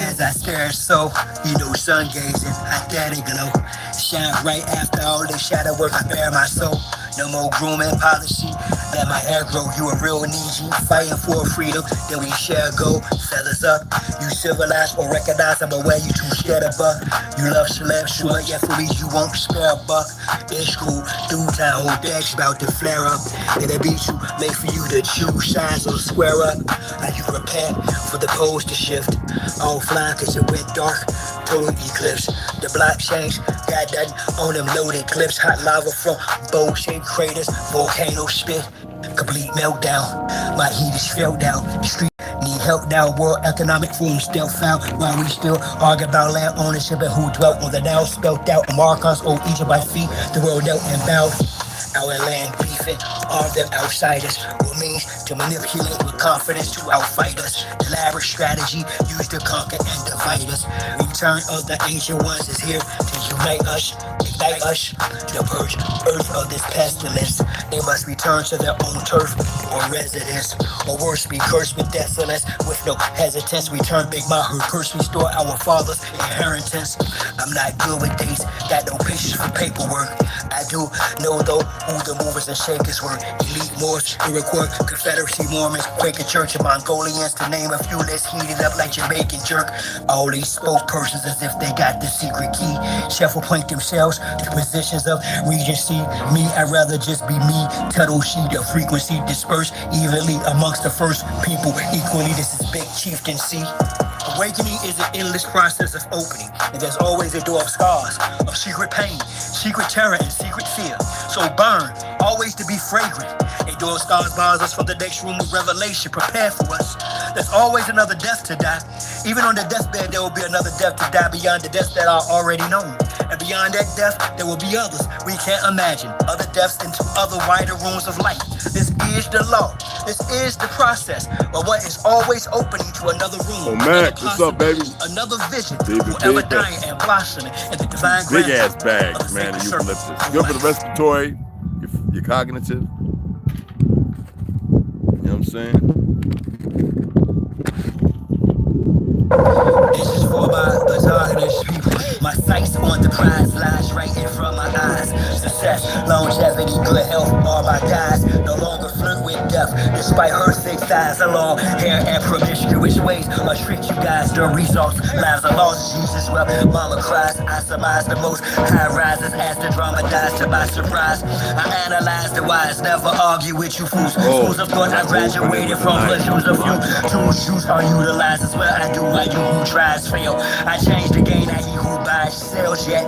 As I stare so, sun gazing, hot daddy glow. Shine right after all this shadow work, I bear my soul. No more grooming policy, let my hair grow. You a real Niji, fighting for freedom, then we share gold. Feathers up, you civilized or recognize, I'm aware you too scared of buck. You love celeb, sure, yeah, for me you won't spare a buck. It's cool, do time, whole deck's about to flare up. It'll be too late for you to choose sides or square up. Are you prepared for the poles to shift? Offline cause it went dark, total eclipse. The blockchains got nothing on them loaded clips. Hot lava from bowl-shaped craters, volcano spit, complete meltdown. My heat is felt out, street need help now. World Economic Forum still found, while we still argue about land ownership and who dwelt on the now spelt out. Marcos old Egypt by feet, the world knelt and bowed. Our land beefing, all them outsiders. What means to manipulate with confidence to outfight us. Elaborate strategy used to conquer and divide us. Return of the ancient ones is here to unite us, ignite us, to purge earth of this pestilence. They must return to their own turf or residence, or worse, be cursed with desolence. With no hesitance, we turn Big Mahu, curse, restore our father's inheritance. I'm not good with dates, got no patience for paperwork. I do know though who the movers and shakers were. Elite Moors, Iroquois, Confederacy, Mormons, Quaker Church, and Mongolians, to name a few. Let's heat it up like Jamaican jerk. All these spokespersons as if they got the secret key. Chef will point themselves to positions of regency. Me, I'd rather just be me. Tuttle sheet of frequency dispersed evenly amongst the first people equally. This is big chieftaincy. Awakening is an endless process of opening, and there's always a door of scars, of secret pain, secret terror, and secret fear. So burn, always to be fragrant. A door of scars bars us for the next room of revelation. Prepare for us. There's always another death to die. Even on the deathbed, there will be another death to die beyond the deaths that are already known. And beyond that death, there will be others we can't imagine. Other deaths into other wider rooms of light. This is the law. This is the process. But what is always opening to another room. Oh man, what's up, baby? Another vision. Forever dying and blossoming in the divine big ass bags, man, the eucalyptus. Good for the respiratory, your cognitive. You know what I'm saying? This is for my autonomous people. My sights on the prize lies right in front of my eyes. Success, longevity, good health, all my guys. No longer flirt with death, despite her thick thighs. Long hair and promiscuous ways or trick you guys. The results, lives are lost. Jesus well, mama cries. I surmise the most high rises as the drama dies to my surprise. I analyze the wise, never argue with you fools. Schools of thought I graduated from the shoes of you. Two shoes are utilized as well. I do what you who tries fail. I change the game, not he who buys sells yet.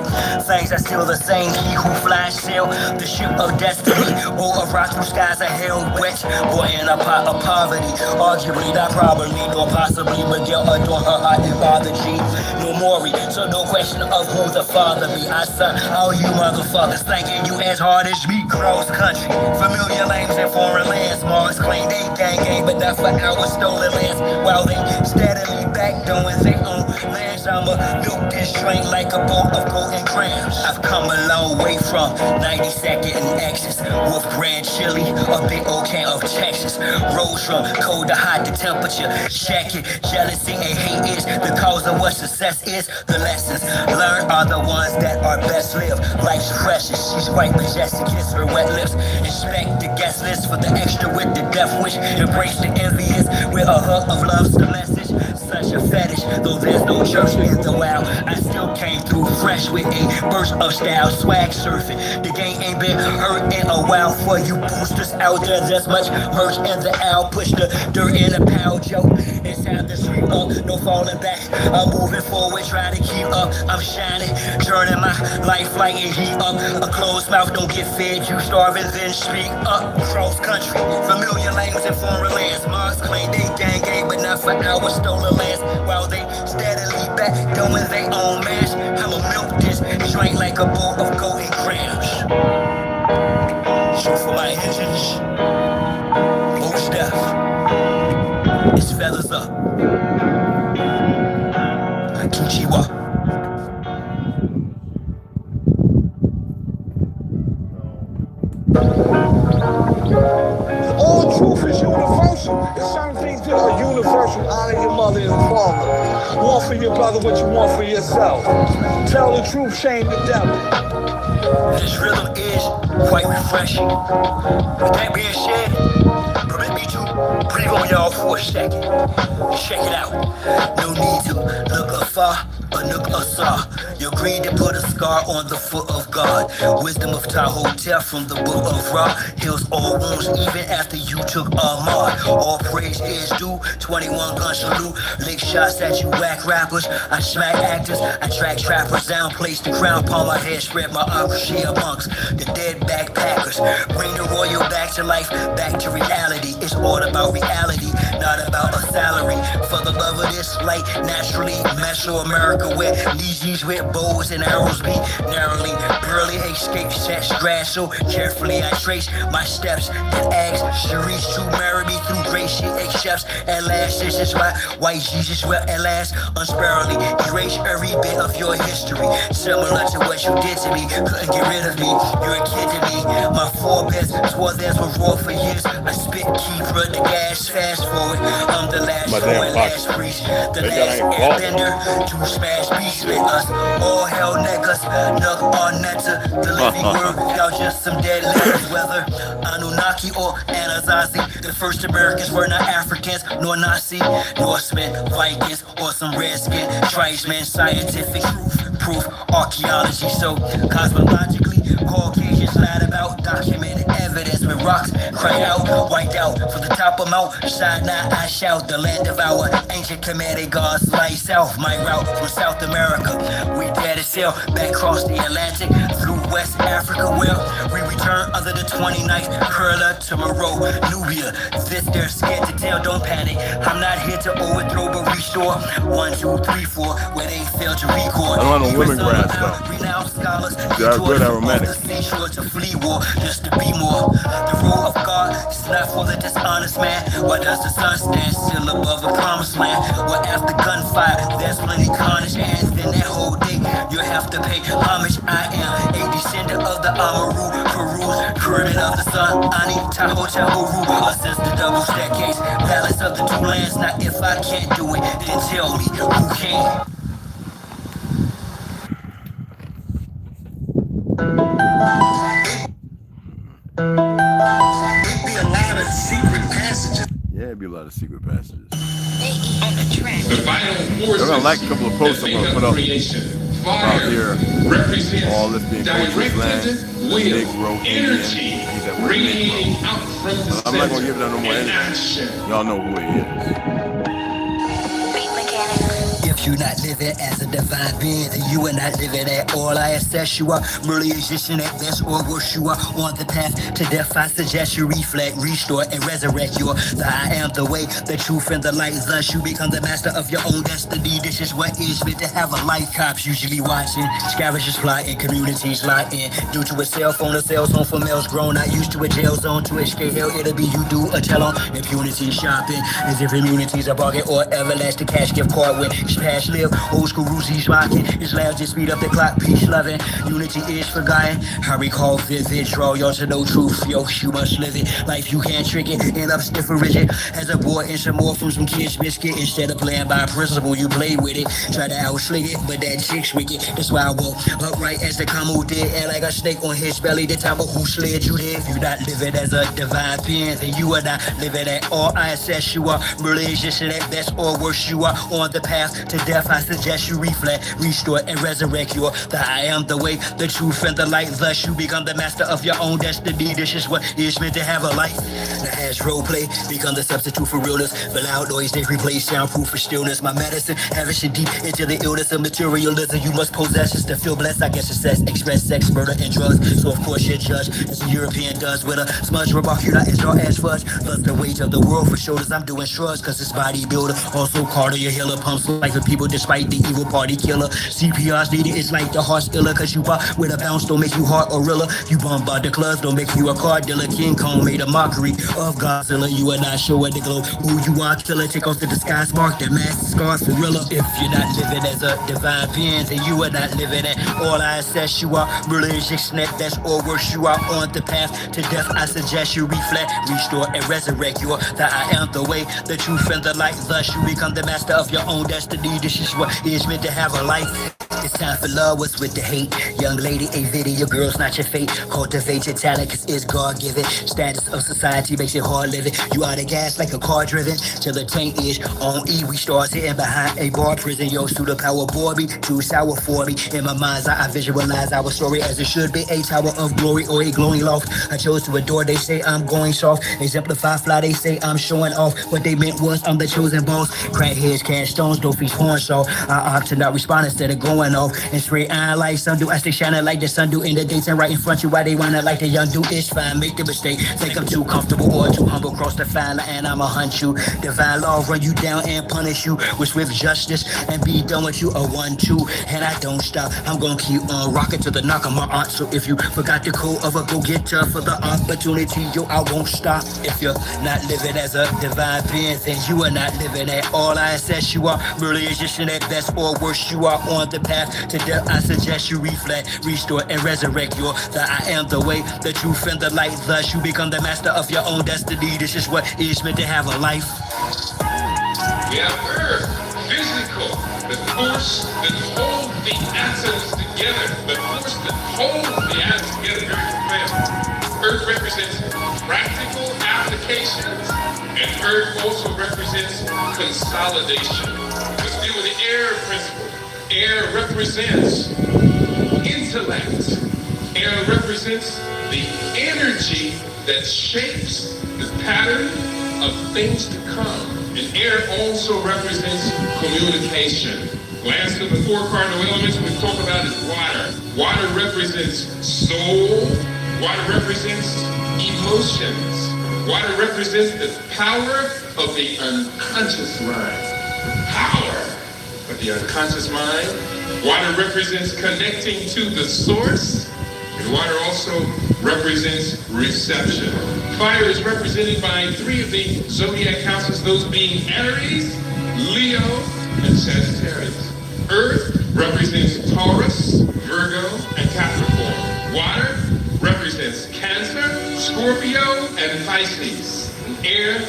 Things are still the same, he who flies sail the ship of destiny. Or a rock through skies are held wet. Boy in a pot of poverty. Arguably, not probably, nor possibly Miguel adore her heart and father G. No Maury, so no question of who the father be. I son, all you motherfuckers thinking you as hard as me. Cross country, familiar lanes in foreign lands. Mars claim they gang, but not for our stolen lands. While they steadily back doing their own lands, I'ma milk this train like a bowl of golden grams. I've come a long way from 92nd and X's. Wolf brand chili, a big old can of Texas. Rose from cold to hot, the temperature check it. Jealousy and hate is the cause of what success is. The lessons learned are the ones that are best lived. Life's precious, she's quite majestic, kiss her wet lips. Inspect the guest list for the extra with the death wish. Embrace the envious with a hug of love's the message. Such a fetish, though there's no church in the wild. I still came through fresh with a burst of style, swag surfing. The game ain't been hurt in a while for you boosters out there. There's much merch in the owl. Push the dirt in a pile, Joe. It's time to sweep up, no falling back. I'm moving forward, trying to keep up. I'm shining, turning my life like a heat up. A closed mouth don't get fed, you starving, then speak up. Cross country, familiar lanes and foreign lands. Mars claim they gang, but not for our stolen lands. While they steadily back doing their own mash. I'ma milk this joint like a bowl of golden grams. Shoot for my engines. Most death. It's feathers up. Tuchiwa. All truth is universal. And some things that are universal. Honor your mother and father. stronger. Want for your brother what you want for yourself. Tell the truth, shame the devil. This rhythm is quite refreshing. With that being said, permit me to breathe on y'all for a second. Check it out. No need to look afar or look asar. You agreed to put a scar on the foot of God. Wisdom of Tahotep from the book of Ra heals all wounds even after you took Ahmad. All praise is due. 21 gun salute. Lick shots at you whack rappers. I smack actors. I track trappers down. Place the crown upon my head. Spread my appreciate amongst the dead backpackers. Bring the royal back to life. Back to reality. It's all about reality, not about a salary. For the love of this light, naturally, Mesoamerica where Yeezys with bows and arrows be narrowly, barely escape sets grass. So carefully I trace my steps and ask Sharice to marry me through grace. She accepts at last. This is why white Jesus will at last unsparingly erase every bit of your history. Similar to what you did to me, couldn't get rid of me. You're a kid to me. My forebears swore theirs were raw for years. I spit keeper, the gas fast forward. I'm the last and last priest, the last airbender to smash beats with us. All hell niggas, nug on netta. The living word, y'all just some dead letters. Whether Anunnaki or Anasazi, the first Americans were not Africans, nor Nazi, Norsemen, Vikings, or some redskin tribesmen. Scientific proof, archaeology. So cosmologically, Caucasians lied about documented evidence with rocks cry out, white out from the top of Mount Sinai. I shout the land of our ancient commanded gods lie south. My route from South America, we dare to sail back across the Atlantic through West Africa, where we return under the 29th curler to Moreau, Nubia. This they're scared to tell, don't panic. I'm not here to overthrow but restore. 1, 2, 3, 4, where they fail to record. I don't know lemongrass though. Renowned scholars, they're good aromatic. The seashore to flee war, just to be more. The rule of God is not for the dishonest man. Why does the sun stand still above a promised land? Well, after gunfire, there's plenty carnage, and then that whole day you have to pay homage. I am a descendant of the Amaru, Peru, Caribbean of the sun, Ani, Tahoe, Uru, since the double staircase, balance of the two lands. Now, if I can't do it, then tell me who can. Yeah, it'd be a lot of secret passages. The final They're gonna like a couple of posts I'm gonna put up out here. All this being Coach's land, Negro, Indian. He's at work. I'm not gonna give them no more energy. Y'all know who he is. If you not living as a divine being, then you are not living at all. I assess you are merely existing at best or worse. You are on the path to death. I suggest you reflect, restore, and resurrect your the I am, the way, the truth, and the light. Thus you become the master of your own destiny. This is what is meant to have a life. Cops usually watching, scavengers plotting, communities lying. Due to a cell phone, a cell phone for males grown, not used to a jail zone to escape hell. It'll be you do a tell on impunity shopping, as if immunity's a bargain or everlasting cash gift card with past live. Old school Ruzi's rocking. Islam just speed up the clock, peace loving. Unity is forgotten. I recall vivid, draw y'all to know truth. Yo, you must live it. Life you can't trick it. End up stiff or rigid. As a boy and some more from some kids biscuit. Instead of playing by principle, you play with it. Try to outsling it, but that chick's wicked. That's why I walk upright as the Kamo did. And like a snake on his belly, the time of who slid you there. If you not living as a divine being, then you are not living at all. I assess you are merely existing at best or worse. You are on the path to death. I suggest you reflect, restore, and resurrect your the I am, the way, the truth, and the light. Thus you become the master of your own destiny. This is what is meant to have a life. Now as role play become the substitute for realness. The loud noise they replace soundproof for stillness. My medicine having shit deep into the illness of materialism. You must possess just to feel blessed. I guess it's sex, express sex, murder, and drugs. So of course you're judged as a European does with a smudge remark. You not as raw as fudge. Thus the weight of the world for shoulders. I'm doing shrugs cause it's bodybuilder. Also Carter, your healer pumps like a people despite the evil party killer. CPR's needed, it's like the heart's iller, cause you pop with a bounce don't make you heart or rilla. You bombard the clubs, don't make you a car dealer. King Kong made a mockery of Godzilla. You are not sure at the glow who you are, killer. Take off the disguise, mark the mask, scar for real. If you're not living as a divine being, then you are not living at all. I assess you are religious, that's or worse. You are on the path to death. I suggest you reflect, restore, and resurrect. You are that I am the way, the truth, and the light. Thus you become the master of your own destiny. This is what is meant to have a life. It's time for love, what's with the hate? Young lady, a video, girl's not your fate. Cultivate your talent, cause it's God-given. Status of society makes it hard living. You out of gas like a car driven. Till the tank is on E, we start sitting behind a bar prison. Yo, pseudo power bore me, too sour for me. In my mind's eye, I visualize our story as it should be. A tower of glory or a glowing loft. I chose to adore, they say I'm going soft. Exemplify fly, they say I'm showing off. What they meant was I'm the chosen boss. Crackheads, cash stones, don't feast horn saw. I opt to not respond instead of going off. And straight iron like sundew, I stay shining like the sun do in the daytime right in front you. Why they wanna like the young dude? It's fine, make the mistake. Think I'm too comfortable or too humble. Cross the fine line and I'ma hunt you. Divine law run you down and punish you with swift justice and be done with you. A 1-2 and I don't stop. I'm gonna keep on rocking to the knock of my aunt. So if you forgot the code of a go-getter for the opportunity, yo, I won't stop. If you're not living as a divine being, then you are not living at all. I assess you are really Egyptian at best or worse. You are on the path to death. I suggest you reflect, restore, and resurrect. You're that I am the way, the truth, and the light. Thus you become the master of your own destiny. This is what it is meant to have a life. We have earth, physical, the force that holds the atoms together, the force that holds the atoms together. Very clear. Earth represents practical applications, and earth also represents consolidation. Let's deal with the air principle. Air represents intellect. Air represents the energy that shapes the pattern of things to come. And air also represents communication. Last of the 4 cardinal elements we talk about is water. Water represents soul. Water represents emotions. Water represents the power of the unconscious mind. Power of the unconscious mind. Water represents connecting to the source. And water also represents reception. Fire is represented by 3 of the zodiac houses, those being Aries, Leo, and Sagittarius. Earth represents Taurus, Virgo, and Capricorn. Water represents Cancer, Scorpio, and Pisces. And air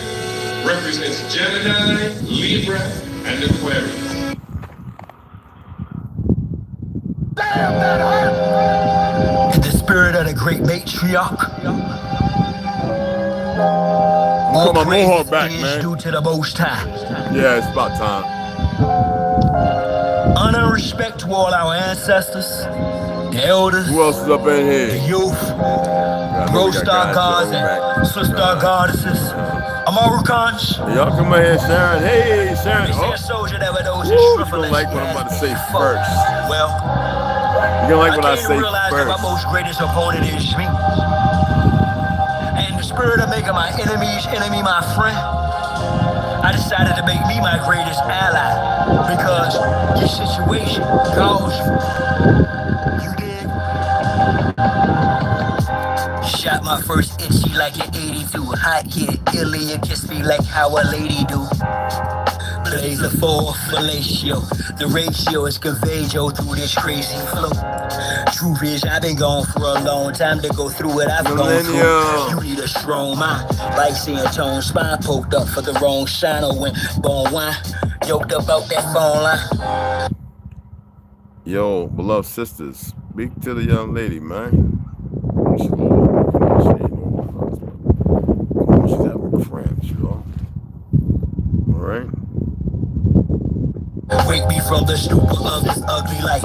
represents Gemini, Libra, and Aquarius. In the spirit of the great matriarch, all Come on, Mohawk praise back, is man. due to the Most High. Yeah, it's about time. Honor and respect to all our ancestors, the elders, Who else is up in the here? youth, I know bro we got star guys gods going back. and sister goddesses, Americans. Y'all come in here, Sharon. Hey, Sharon. They say Oh, a soldier never knows woo, his you struggle. don't like what I'm about to say Fuck. first. Well, You don't like what I came say to realize that my first. most greatest opponent is me. And in the spirit of making my enemy's enemy my friend, I decided to make me my greatest ally. Because your situation calls you. You dig? Shot my first itchy like an 82. Hot kid, illy, and kiss me like how a lady do. Plays a 4 fellatio. The ratio is conveyed yo through this crazy flow. Truth is, I've been gone for a long time to go through what I've gone through. You need a strong mind, like seeing tone spine poked up for the wrong shine. Or when bone wine, yoked about that phone line. Yo, beloved sisters, speak to the young lady, man. She's having cramps, y'all. All right. Wake me from the stupor of this ugly life.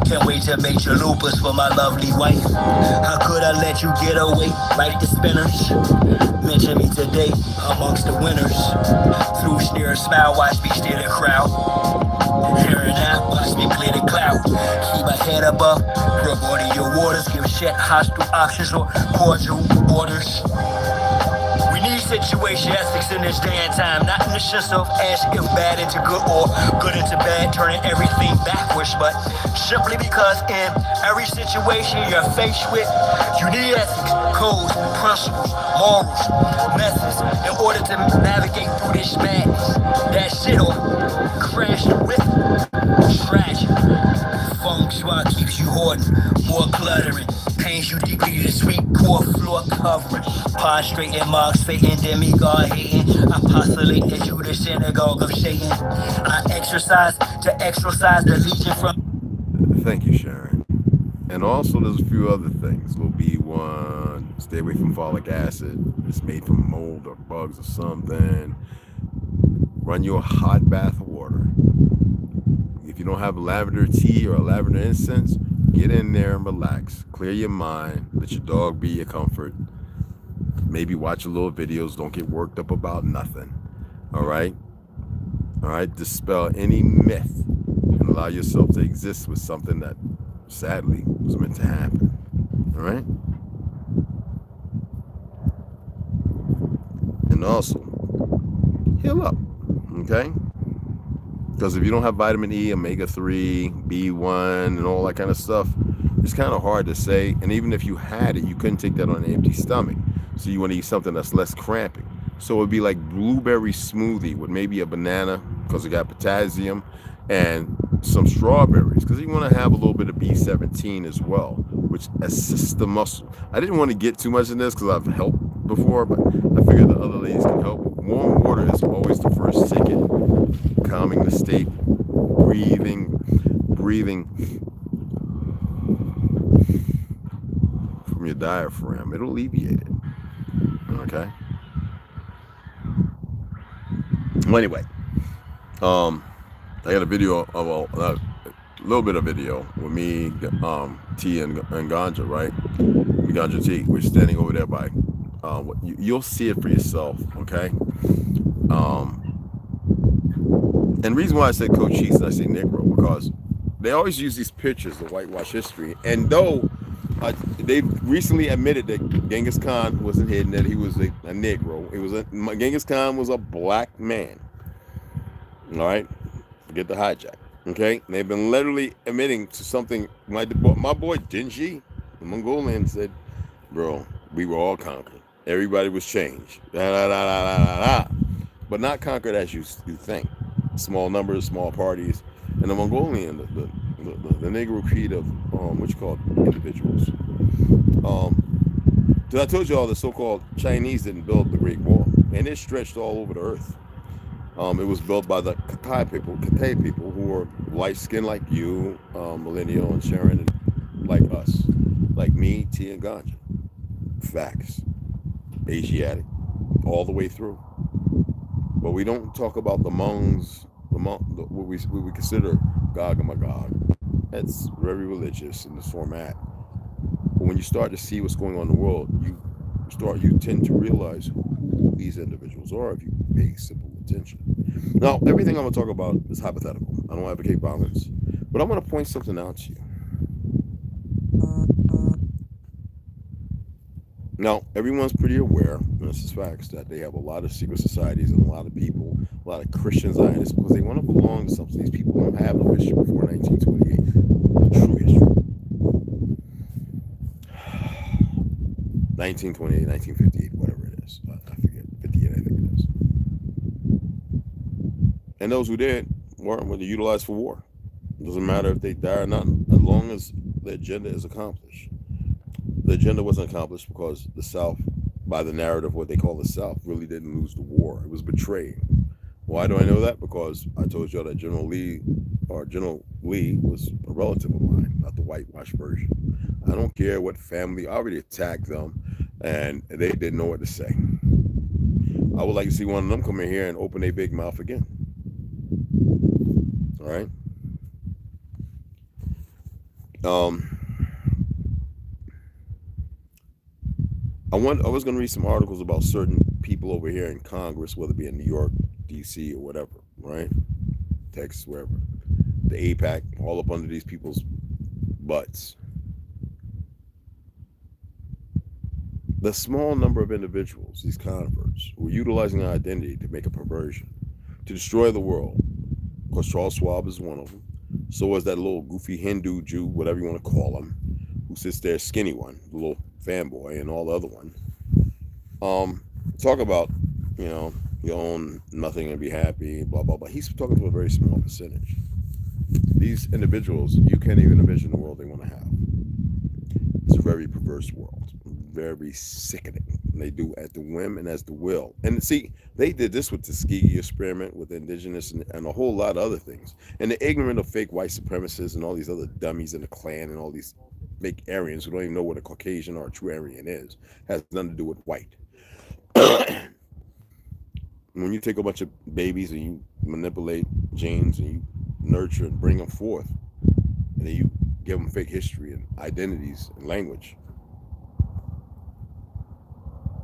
Can't wait to make your lupus for my lovely wife. How could I let you get away like the spinners? Mention me today amongst the winners. Through sneer, smile, watch me steer the crowd. Here and now, watch me clear the cloud. Keep my head above, rub body your waters. Give shit hostile options or cordial orders. We need situation ethics in this day and time, not in the sense of as if bad into good or good into bad, turning everything backwards, but simply because in every situation you're faced with, you need ethics, codes, principles, morals, methods in order to navigate through this madness. That shit will crash with tragic. Feng Shui keeps you hoarding, more cluttering, pains you deeply to sweet core floor covering, prostrating, marks fading, demigod hating. I postulate that you the synagogue of Satan. I exercise to exorcise the legion from. Thank you, Sharon. And also, there's a few other things. Little B1, stay away from folic acid. It's made from mold or bugs or something. Run your hot bath of water. If you don't have lavender tea or lavender incense, get in there and relax. Clear your mind. Let your dog be your comfort. Maybe watch a little videos. Don't get worked up about nothing. All right? All right? Dispel any myth and allow yourself to exist with something that sadly was meant to happen. All right? And also, heal up. Okay? Because if you don't have vitamin E, omega-3, B1, and all that kind of stuff, it's kind of hard to say. And even if you had it, you couldn't take that on an empty stomach. So you want to eat something that's less cramping. So it would be like blueberry smoothie with maybe a banana, because it got potassium, and some strawberries, because you want to have a little bit of B17 as well, which assists the muscle. I didn't want to get too much in this because I've helped before, but I figured the other ladies can help. Warm water is always the first ticket. Calming the state, breathing from your diaphragm. It'll alleviate it. Okay. Well, anyway, I got a video of a little bit of video with me, T and Ganja, right? Ganja T. We're standing over there by. You'll see it for yourself. Okay. And the reason why I say Cochise and I say Negro, because they always use these pictures to whitewash history. And though they recently admitted that Genghis Khan wasn't hidden, that he was a Negro. Genghis Khan was a black man. All right, forget the hijack. Okay, and they've been literally admitting to something like my boy Dingy, the Mongolian, said, "Bro, we were all conquered. Everybody was changed. But not conquered as you think. Small numbers, small parties, and the Mongolian, the Negro creed of what you call individuals. So I told you all the so-called Chinese didn't build the Great Wall, and it stretched all over the earth. It was built by the Cathay people who were light-skinned like you, Millennial and Sharon, and like us, like me, T and Ganja. Facts. Asiatic, all the way through. But we don't talk about the Hmongs, what we consider Gog and Magog. That's very religious in this format. But when you start to see what's going on in the world, you tend to realize who these individuals are if you pay simple attention. Now, everything I'm going to talk about is hypothetical. I don't advocate violence, but I'm going to point something out to you. Now, everyone's pretty aware, and this is facts, that they have a lot of secret societies and a lot of people, a lot of Christians are in this because they want to belong to something. These people don't have no history before 1928, true history. 1928, 1958, whatever it is. I forget, 58, I think it is. And those who did were utilized for war. It doesn't matter if they die or not, as long as the agenda is accomplished. The agenda wasn't accomplished because the South, by the narrative, what they call the South, really didn't lose the war. It was betrayed. Why do I know that? Because I told you that General Lee was a relative of mine, not the whitewashed version. I don't care what family, I already attacked them, and they didn't know what to say. I would like to see one of them come in here and open their big mouth again. All right? I was going to read some articles about certain people over here in Congress, whether it be in New York, D.C., or whatever, right? Texas, wherever. The APAC, all up under these people's butts. The small number of individuals, these converts, who are utilizing our identity to make a perversion, to destroy the world. Of course, Charles Schwab is one of them. So was that little goofy Hindu Jew, whatever you want to call him, who sits there, skinny one, the little fanboy, and all the other ones. Talk about, you own nothing and be happy, blah, blah, blah. He's talking to a very small percentage. These individuals, you can't even envision the world they want to have. It's a very perverse world, very sickening. And they do at the whim and as the will. And see, they did this with the Tuskegee experiment with the indigenous and a whole lot of other things. And the ignorant of fake white supremacists and all these other dummies in the Klan and all these fake Aryans who don't even know what a Caucasian or a true Aryan is, has nothing to do with white. When you take a bunch of babies and you manipulate genes and you nurture and bring them forth, and then you give them fake history and identities and language,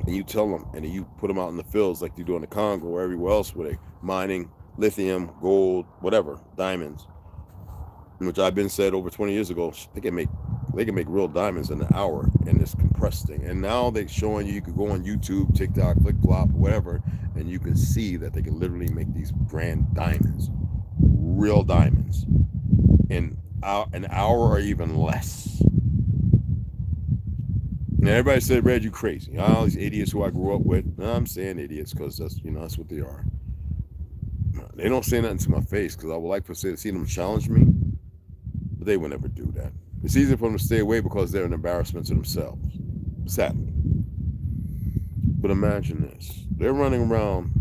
and you tell them, and then you put them out in the fields like they do in the Congo or everywhere else where they mining lithium, gold, whatever, diamonds, which I've been said over 20 years ago, they can make real diamonds in an hour in this compressed thing. And now they're showing you could go on YouTube, TikTok, Flip-Flop, whatever, and you can see that they can literally make these grand diamonds, real diamonds, in an hour or even less. And everybody said, Red, you crazy. All these idiots who I grew up with. No, I'm saying idiots because that's what they are. They don't say nothing to my face because I would like to see them challenge me, but they would never do that. It's easier for them to stay away because they're an embarrassment to themselves, sadly. But imagine this. They're running around,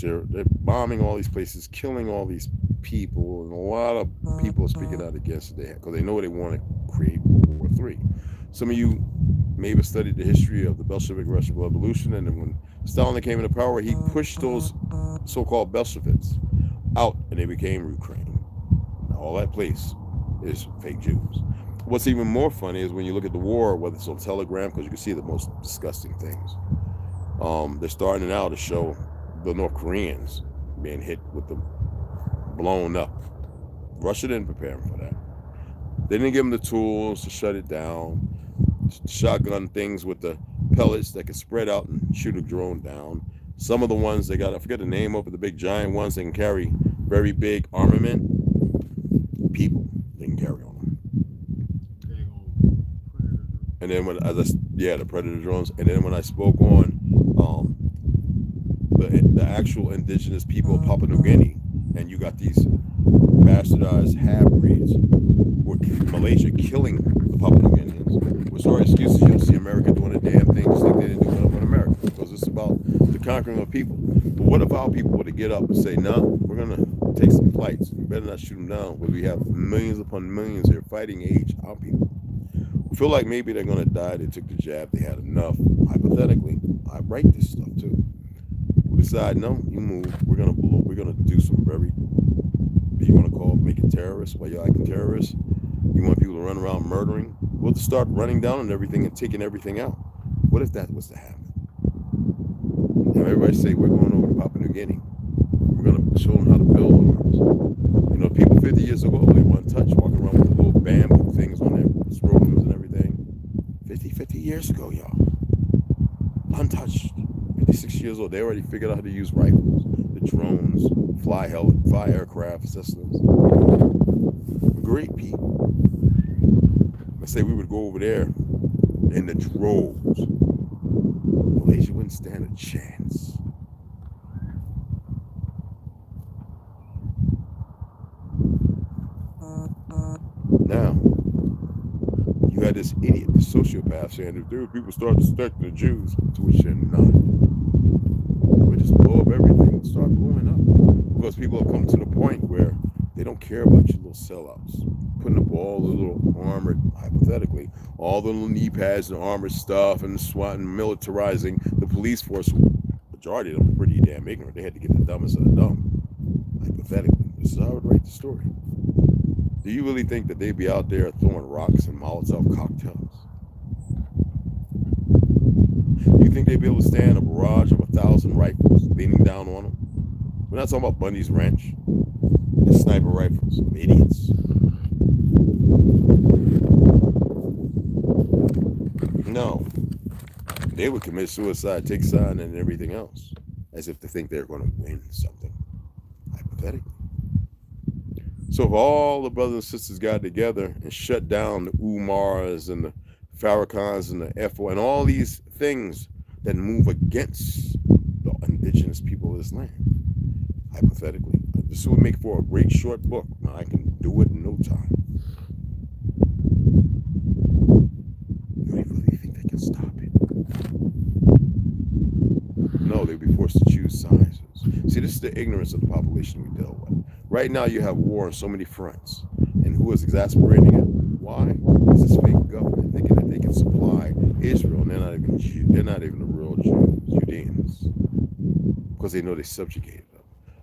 they're bombing all these places, killing all these people, and a lot of people are speaking out against it because they know they want to create World War III. Some of you maybe studied the history of the Bolshevik Russian Revolution, and then when Stalin came into power, he pushed those so-called Bolsheviks out, and they became Ukraine. Now, all that place is fake Jews. What's even more funny is when you look at the war, whether it's on Telegram, because you can see the most disgusting things. They're starting now to show the North Koreans being hit with the blown up. Russia didn't prepare them for that. They didn't give them the tools to shut it down. Shotgun things with the pellets that can spread out and shoot a drone down. Some of the ones they got, I forget the name of it, the big giant ones, they can carry very big armament. People they can carry on them. And then the Predator drones. And then when I spoke on the actual indigenous people of Papua New Guinea, and you got these bastardized half-breeds with Malaysia killing the Papua New Guineans, with sorry excuses, you don't see America doing a damn thing just like they didn't do it in America, because it's about the conquering of people. But what if our people were to get up and say, no, we're going to take some flights. You better not shoot them down, where we have millions upon millions here fighting age, our people. Feel like maybe they're going to die. They took the jab. They had enough. Hypothetically, I write this stuff too. We decide, no, you move. We're going to do some very, you want to call it making terrorists, while you're acting terrorists. You want people to run around murdering. We'll just start running down on everything and taking everything out. What if that was to happen? Now everybody say, we're going over to Papua New Guinea. We're going to show them how to build arms. People 50 years ago, they weren't touched, walking around with the little bamboo things on their scrotums and everything. 50 years ago, y'all. Untouched. 56 years old. They already figured out how to use rifles, the drones, fly aircraft, Cessnas. Great people. Let's say we would go over there in the droves. Malaysia wouldn't stand a chance. Now, you had this idiot, this sociopath saying, if people start respecting the Jews, to which they're not. We just blow up everything and start blowing up. Because people have come to the point where they don't care about your little sellouts. Putting up all the little armored, hypothetically, all the little knee pads and armored stuff and SWAT and militarizing the police force. Majority of them are pretty damn ignorant. They had to get the dumbest of the dumb. Hypothetically. This is how I would write the story. Do you really think that they'd be out there throwing rocks and Molotov cocktails? Do you think they'd be able to stand a barrage of 1,000 rifles leaning down on them? We're not talking about Bundy's Ranch and sniper rifles. Idiots. No. They would commit suicide, take sign, and everything else, as if to think they're going to win something, hypothetically. So if all the brothers and sisters got together and shut down the Umars and the Farrakhan's and the FO and all these things that move against the indigenous people of this land, hypothetically, this would make for a great short book. I can do it in no time. Do they really think they can stop it? No, they'd be forced to choose sides. See, this is the ignorance of the population we deal with. Right now, you have war on so many fronts. And who is exasperating it? Why? It's this fake government thinking that they can supply Israel, and they're not even the real Judeans, because they know they subjugated them.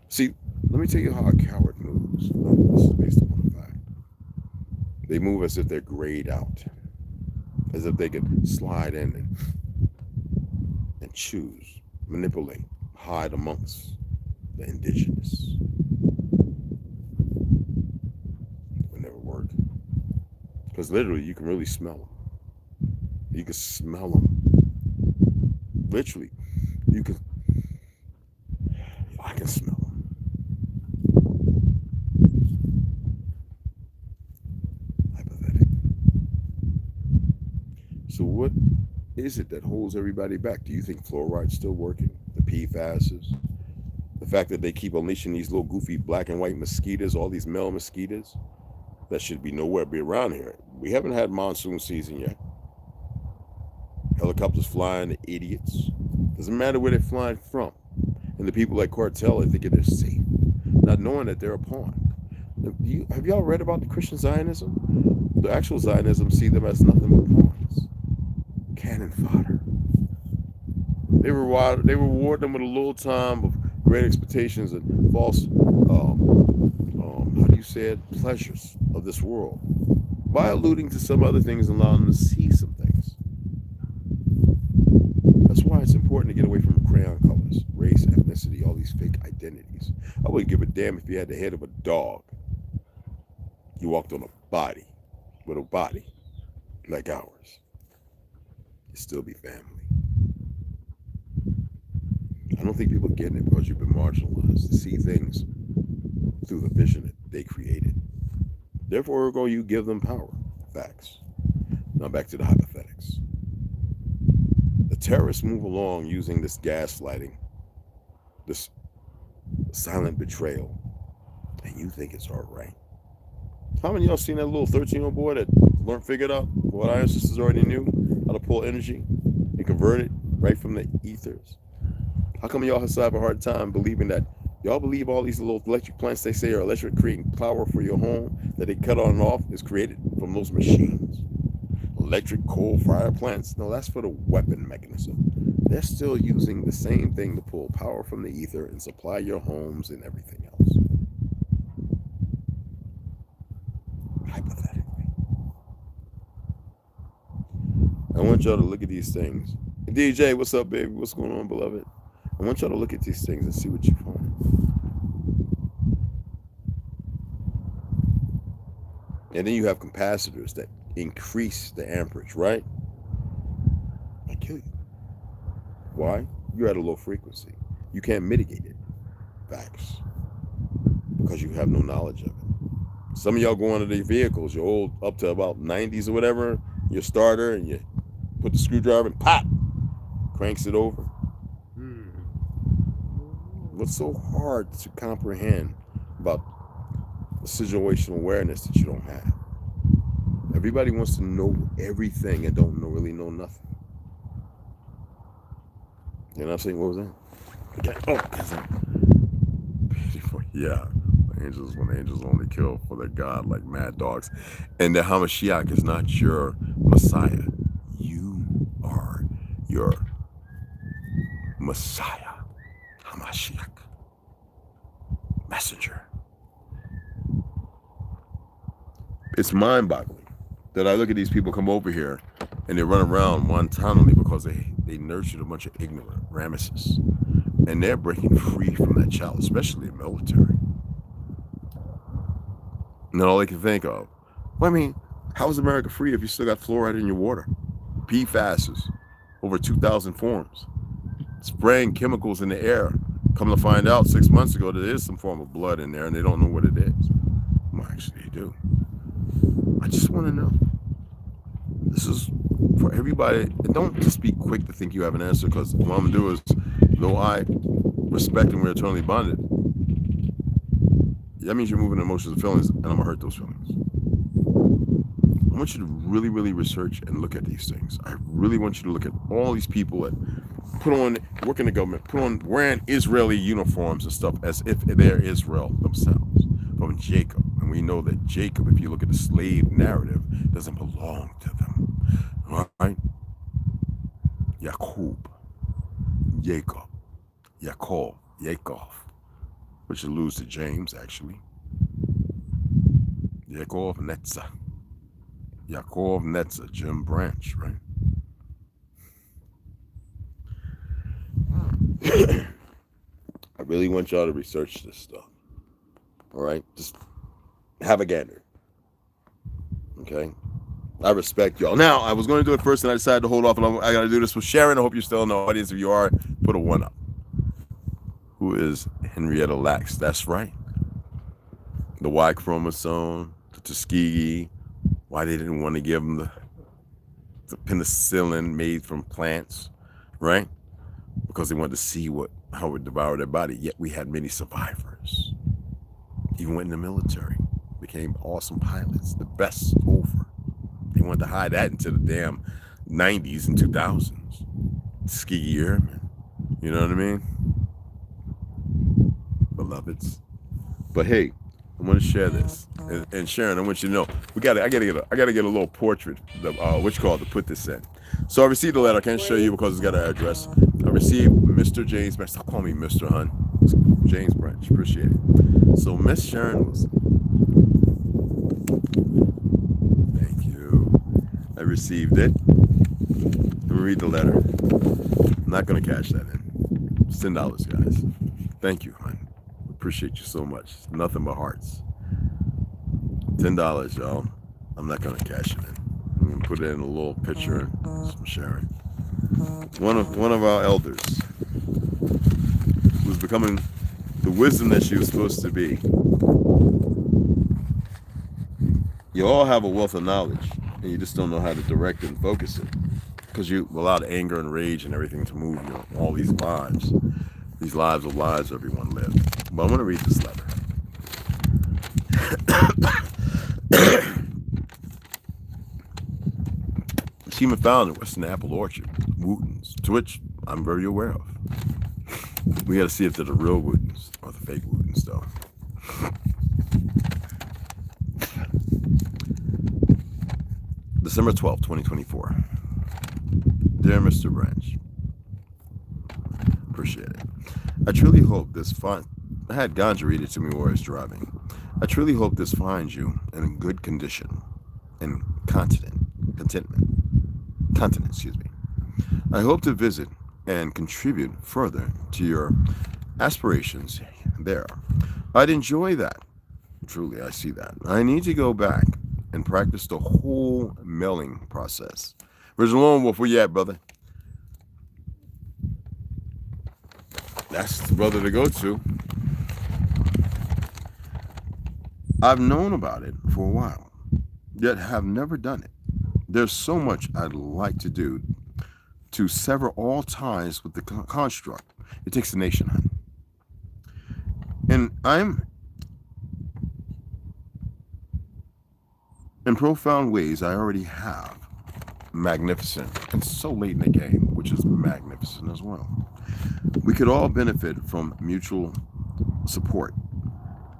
See, let me tell you how a coward moves. This is based upon a fact. They move as if they're grayed out, as if they can slide in and choose, manipulate, hide amongst the indigenous. It would never work. Because literally, you can really smell them. You can smell them. Literally, I can smell them. Hypothetic. So what is it that holds everybody back? Do you think fluoride's still working? The PFASs? The fact that they keep unleashing these little goofy black and white mosquitoes, all these male mosquitoes, that should be nowhere be around here. We haven't had monsoon season yet. Helicopters flying, the idiots. Doesn't matter where they're flying from. And the people at cartel are thinking they're safe, not knowing that they're a pawn. Have y'all read about the Christian Zionism? The actual Zionism see them as nothing but pawns. Cannon fodder. They reward them with a little time of great expectations and false, how do you say it, pleasures of this world, by alluding to some other things and allowing them to see some things. That's why it's important to get away from crayon colors, race, ethnicity, all these fake identities. I wouldn't give a damn if you had the head of a dog. You walked on a body, with a body like ours. You'd still be family. I don't think people are getting it because you've been marginalized to see things through the vision that they created. Therefore, ergo, you give them power. Facts. Now back to the hypothetics. The terrorists move along using this gaslighting, this silent betrayal, and you think it's all right. How many of y'all seen that little 13-year-old boy that figured out what our ancestors already knew, how to pull energy and convert it right from the ethers? How come y'all have a hard time believing that? Y'all believe all these little electric plants they say are electric, creating power for your home that they cut on and off is created from those machines? Electric, coal, fire plants. No, that's for the weapon mechanism. They're still using the same thing to pull power from the ether and supply your homes and everything else. Hypothetically. I want y'all to look at these things. DJ, what's up, baby? What's going on, beloved? I want y'all to look at these things and see what you find. And then you have capacitors that increase the amperage, right? I kill you. Why? You're at a low frequency. You can't mitigate it. Facts. Because you have no knowledge of it. Some of y'all go into their vehicles, you're old, up to about 90s or whatever, your starter, and you put the screwdriver and pop, cranks it over. What's so hard to comprehend about the situational awareness that you don't have? Everybody wants to know everything and don't really know nothing. You know what I'm saying? What was that? Oh, yeah. When angels only kill for their God like mad dogs. And the Hamashiach is not your Messiah. You are your Messiah. Hamashiach. Messenger. It's mind-boggling that I look at these people come over here and they run around wantonly because they nurtured a bunch of ignorant Ramesses. And they're breaking free from that child, especially the military. And all they can think of, well, I mean, how is America free if you still got fluoride in your water? PFASs. over 2,000 forms, spraying chemicals in the air. Come to find out 6 months ago, there is some form of blood in there and they don't know what it is. Well, actually they do. I just want to know. This is for everybody. And don't just be quick to think you have an answer, because what I'm going to do is, though I respect and we're eternally bonded, that means you're moving emotions and feelings, and I'm going to hurt those feelings. I want you to really, really research and look at these things. I really want you to look at all these people that work in the government, wearing Israeli uniforms and stuff as if they're Israel themselves, from Jacob. And we know that Jacob, if you look at the slave narrative, doesn't belong to them. All right? Jacob, which alludes to James, actually. Yaakov Netza, Jim Branch, right? I really want y'all to research this stuff. All right? Just have a gander. Okay? I respect y'all. Now, I was going to do it first, and I decided to hold off, and I got to do this with Sharon. I hope you're still in the audience. If you are, put a 1 up. Who is Henrietta Lacks? That's right. The Y chromosome, the Tuskegee, why they didn't want to give them the penicillin made from plants, right? Because they wanted to see how it would devour their body. Yet we had many survivors. Even went in the military, became awesome pilots, the best over. They wanted to hide that into the damn 90s and 2000s. Tuskegee Airmen, you know what I mean? Beloveds. But hey, I want to share this, and Sharon, I want you to know I gotta get a little portrait, what you call it, to put this in. So I received a letter. I can't show you because it's got an address. I received Mr. James Branch. Stop calling me Mr. Hun. James Branch. Appreciate it. So Miss Sharon was. Thank you. I received it. Let me read the letter. I'm not gonna cash that in. It's $10, guys. Thank you, Hun. Appreciate you so much. Nothing but hearts. $10, y'all. I'm not gonna cash it in. I'm gonna put it in a little picture from Sharon. One of our elders was becoming the wisdom that she was supposed to be. You all have a wealth of knowledge, and you just don't know how to direct it and focus it, because you allow the anger and rage and everything to move you. All these lives of lives everyone lived. But I want to read this letter. It's even found in Western Apple Orchard, Wootens, to which I'm very aware of. We got to see if they're the real Wootens or the fake Wootens, though. December 12th, 2024. Dear Mr. Branch, appreciate it. I truly hope this I had Ganja read it to me while I was driving. I truly hope this finds you in good condition and continent. I hope to visit and contribute further to your aspirations there. I'd enjoy that. Truly, I see that. I need to go back and practice the whole mailing process. Where's the lone wolf? Where you at, brother? That's the brother to go to. I've known about it for a while, yet have never done it. There's so much I'd like to do to sever all ties with the construct. It takes a nation, hun. And I'm, in profound ways, I already have magnificent, and so late in the game, which is magnificent as well. We could all benefit from mutual support,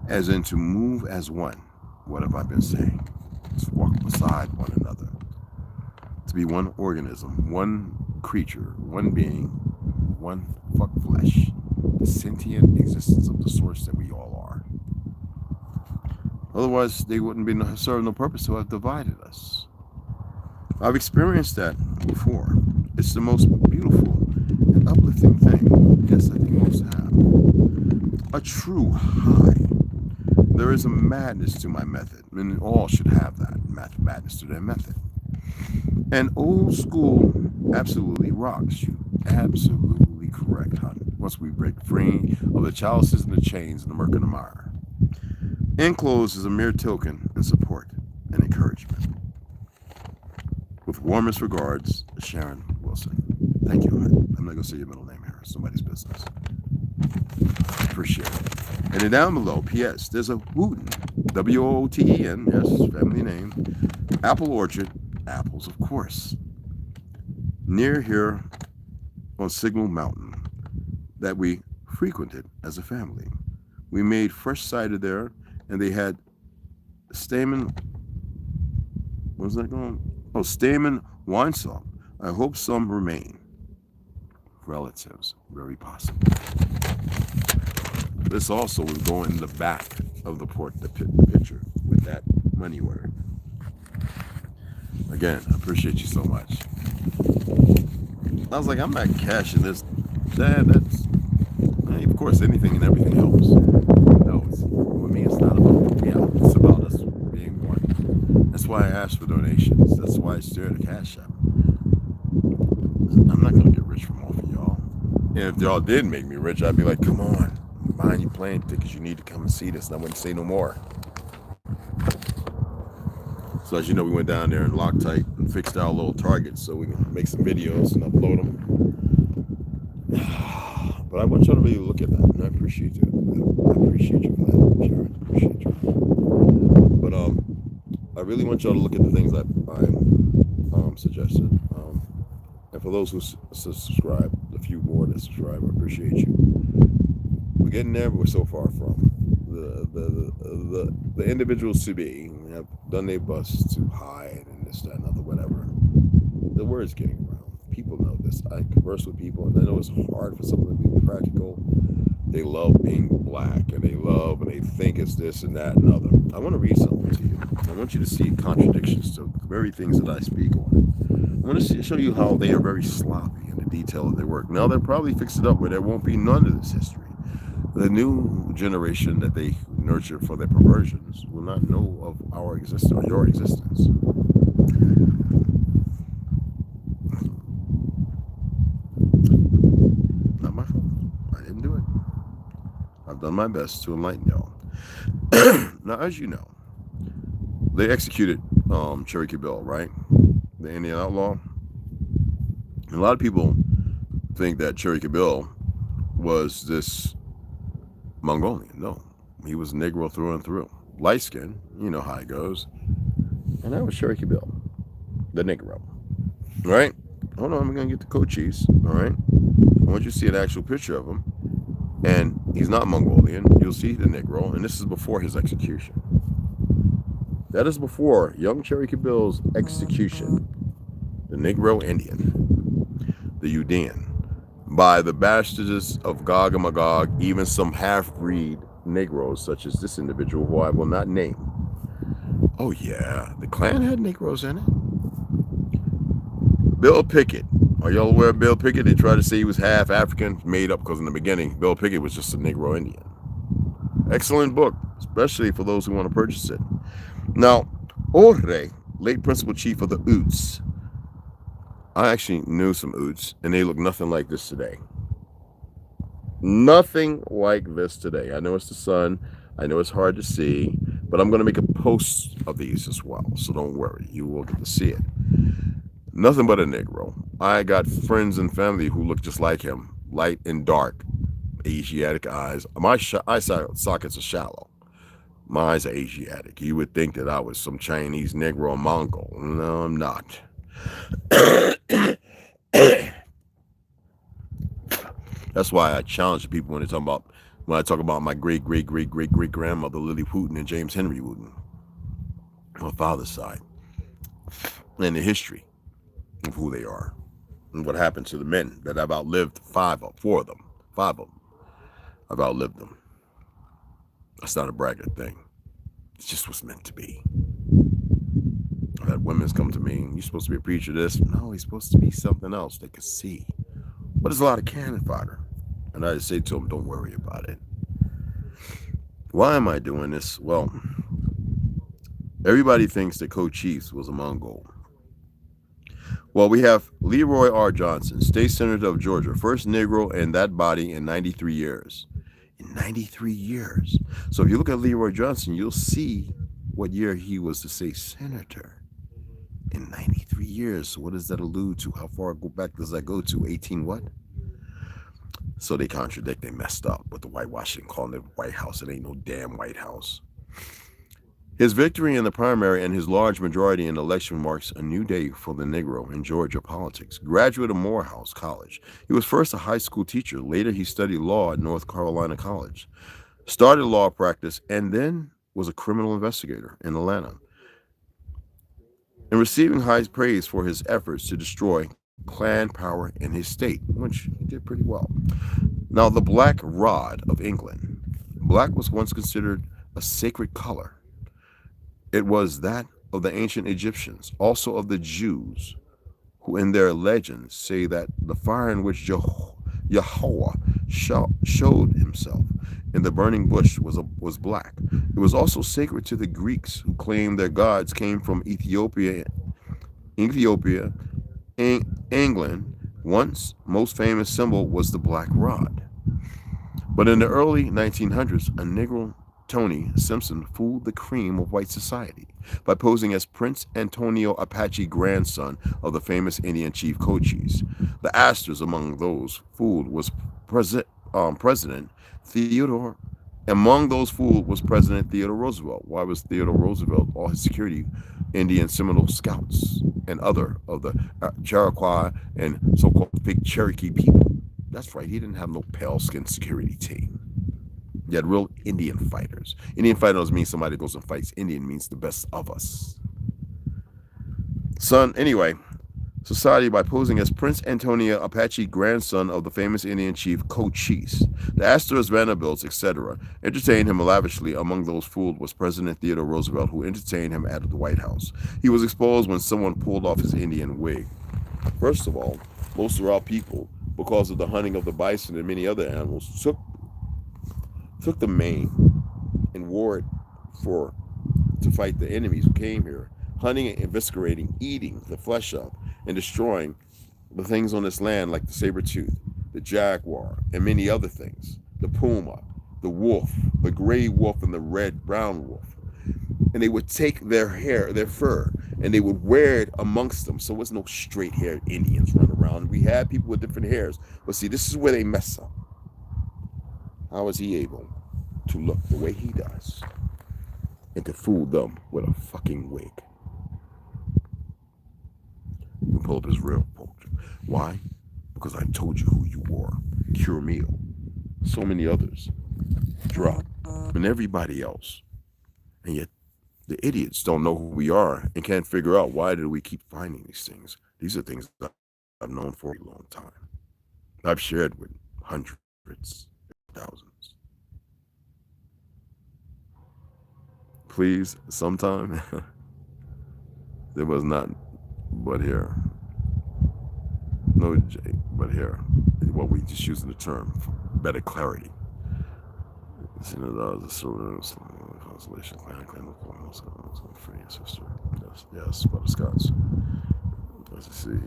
as in to move as one. What have I been saying? To walk beside one another, to be one organism, one creature, one being, one fuck flesh, the sentient existence of the source that we all are. Otherwise, they wouldn't be serving no purpose to have divided us. I've experienced that before. It's the most beautiful and uplifting thing. Yes, I think most have. A true high. There is a madness to my method, and all should have that madness to their method. And old school absolutely rocks you. Absolutely correct, hon. Once we break free of the chalices and the chains and the murk and the mire. Enclosed is a mere token and support and encouragement. With warmest regards, Sharon Wilson. Thank you, hon. I'm not going to say your middle name here. It's somebody's business. Appreciate it. And then down below, P.S., there's a Wooten. W-O-O-T-E-N, yes, family name. Apple orchard, apples, of course. Near here on Signal Mountain that we frequented as a family. We made fresh cider there, and they had Stamen, what was that going? Oh, Stamen wine salt. I hope some remain. Relatives, very possible. This also will go in the back of the picture with that money order. Again, I appreciate you so much. I was like, I'm not cashing this. Dad, that's, of course, anything and everything helps. No, with me, it's not about it's about us being one. That's why I asked for donations. That's why I stare at a Cashapp. I'm not going to get rich from off of y'all. And if y'all did make me rich, I'd be like, come on, I'm buying you plane tickets. You need to come and see this. And I wouldn't say no more. So as you know, we went down there and Loctite and fixed our little targets so we can make some videos and upload them. But I want y'all to really look at that, and I appreciate you. I appreciate you for that, Sharon. I appreciate you. But I really want y'all to look at the things I suggested. And for those who subscribe, the few more that subscribe, I appreciate you. We're getting there, but we're so far from the individuals to be have done their best to hide and this, that, and other, whatever. The word's getting around. People know this. I converse with people, and I know it's hard for someone to be practical. They love being black, and they love, and they think it's this and that and other. I want to read something to you. I want you to see contradictions to the very things that I speak on. I want to show you how they are very sloppy in the detail of their work. Now, they'll probably fix it up where there won't be none of this history. The new generation that they nurture for their perversions will not know of our existence or your existence. Not my fault. I didn't do it. I've done my best to enlighten y'all. Now, as you know, they executed Cherokee Bill, right? The Indian outlaw. And a lot of people think that Cherokee Bill was this Mongolian. No, he was Negro through and through. Light skin, you know how it goes. And that was Cherokee Bill, the Negro. All right? Hold on, I'm going to get the Cochise. All right? I want you to see an actual picture of him. And he's not Mongolian. You'll see the Negro. And this is before his execution. That is before young Cherokee Bill's execution. The Negro Indian. The Udean. By the bastards of Gog and Magog, even some half-breed Negroes, such as this individual who I will not name. Oh yeah, the Klan had Negroes in it. Bill Pickett. Are y'all aware of Bill Pickett? They tried to say he was half African, made up because in the beginning, Bill Pickett was just a Negro Indian. Excellent book, especially for those who want to purchase it. Now, Orre, late principal chief of the Utes. I actually knew some Utes, and they look nothing like this today. Nothing like this today. I know it's the sun. I know it's hard to see, but I'm going to make a post of these as well, so don't worry. You will get to see it. Nothing but a Negro. I got friends and family who look just like him, light and dark, Asiatic eyes. My eye sockets are shallow. My eyes are Asiatic. You would think that I was some Chinese, Negro, or Mongol. No, I'm not. That's why I challenge people when I talk about my great grandmother Lily Wooten and James Henry Wooten, my father's side, and the history of who they are and what happened to the men that I've outlived. Five of them. I've outlived them. That's not a braggart thing. It's just what's meant to be. I've had women come to me, you're supposed to be a preacher this. No, he's supposed to be something else they could see. But there's a lot of cannon fodder. And I just say to them, don't worry about it. Why am I doing this? Well, everybody thinks that Cochise was a Mongol. Well, we have Leroy R. Johnson, state senator of Georgia, first Negro in that body in 93 years. In 93 years. So if you look at Leroy Johnson, you'll see what year he was the state senator. In 93 years. So what does that allude to? How far back does that go to? 18 what? So they contradict, they messed up with the whitewashing, calling it White House. It ain't no damn White House. His victory in the primary and his large majority in the election marks a new day for the Negro in Georgia politics. Graduate of Morehouse College, he was first a high school teacher. Later, he studied law at North Carolina College, started law practice, and then was a criminal investigator in Atlanta. And receiving high praise for his efforts to destroy clan power in his state, which he did pretty well. Now, the black rod of England. Black was once considered a sacred color. It was that of the ancient Egyptians, also of the Jews, who in their legends say that the fire in which Yahweh showed himself in the burning bush was black. It was also sacred to the Greeks, who claimed their gods came from Ethiopia, England. Once most famous symbol was the black rod. But in the early 1900s, a Negro, Tony Simpson, fooled the cream of white society by posing as Prince Antonio Apache, grandson of the famous Indian chief Cochise. The Astors among those fooled was President Theodore. Among those fooled was President Theodore Roosevelt. Why was Theodore Roosevelt? All his security, Indian Seminole scouts and other of the Cherokee and so-called big Cherokee people. That's right, he didn't have no pale-skinned security team. You had real Indian fighters. Indian fighters means somebody goes and fights. Indian means the best of us. Anyway, society by posing as Prince Antonio Apache, grandson of the famous Indian chief Cochise. The Astors, Vanderbilts, etc. entertained him lavishly. Among those fooled was President Theodore Roosevelt, who entertained him at the White House. He was exposed when someone pulled off his Indian wig. First of all, most of our people, because of the hunting of the bison and many other animals, took the mane and wore it to fight the enemies who came here, hunting and eviscerating, eating the flesh up, and destroying the things on this land like the saber-tooth, the jaguar, and many other things, the puma, the wolf, the gray wolf, and the brown wolf. And they would take their hair, their fur, and they would wear it amongst them. So it's no straight-haired Indians run around. We had people with different hairs. But see, this is where they mess up. How is he able to look the way he does and to fool them with a fucking wig? You can pull up his real portrait. Why? Because I told you who you were. Cure Meal. So many others. Drop. And everybody else. And yet the idiots don't know who we are and can't figure out why do we keep finding these things. These are things that I've known for a long time. I've shared with hundreds, thousands. Please, sometime, there was not but here. No J, but here. Well, we just using the term for better clarity. Constellation, free sister. Yes, butterscotch. Let's see,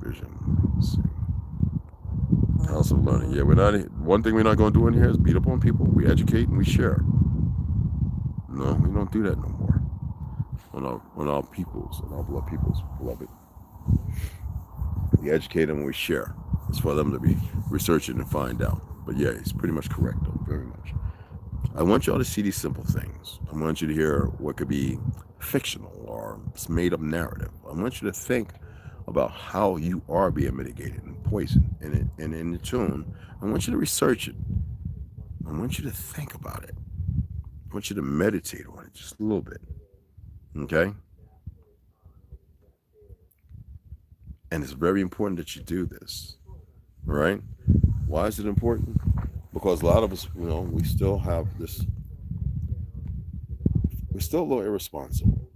vision. Let's see. House of learning. Yeah, we're not. One thing we're not going to do in here is beat up on people. We educate and we share. No, we don't do that no more. On our peoples, on our blood peoples, beloved. We educate them and we share. It's for them to be researching and find out. But yeah, it's pretty much correct, though, very much. I want y'all to see these simple things. I want you to hear what could be fictional or made-up narrative. I want you to think about how you are being mitigated and poisoned and in the tune. I want you to research it. I want you to think about it. I want you to meditate on it just a little bit. Okay? And it's very important that you do this. All right? Why is it important? Because a lot of us, we still have this, we're still a little irresponsible.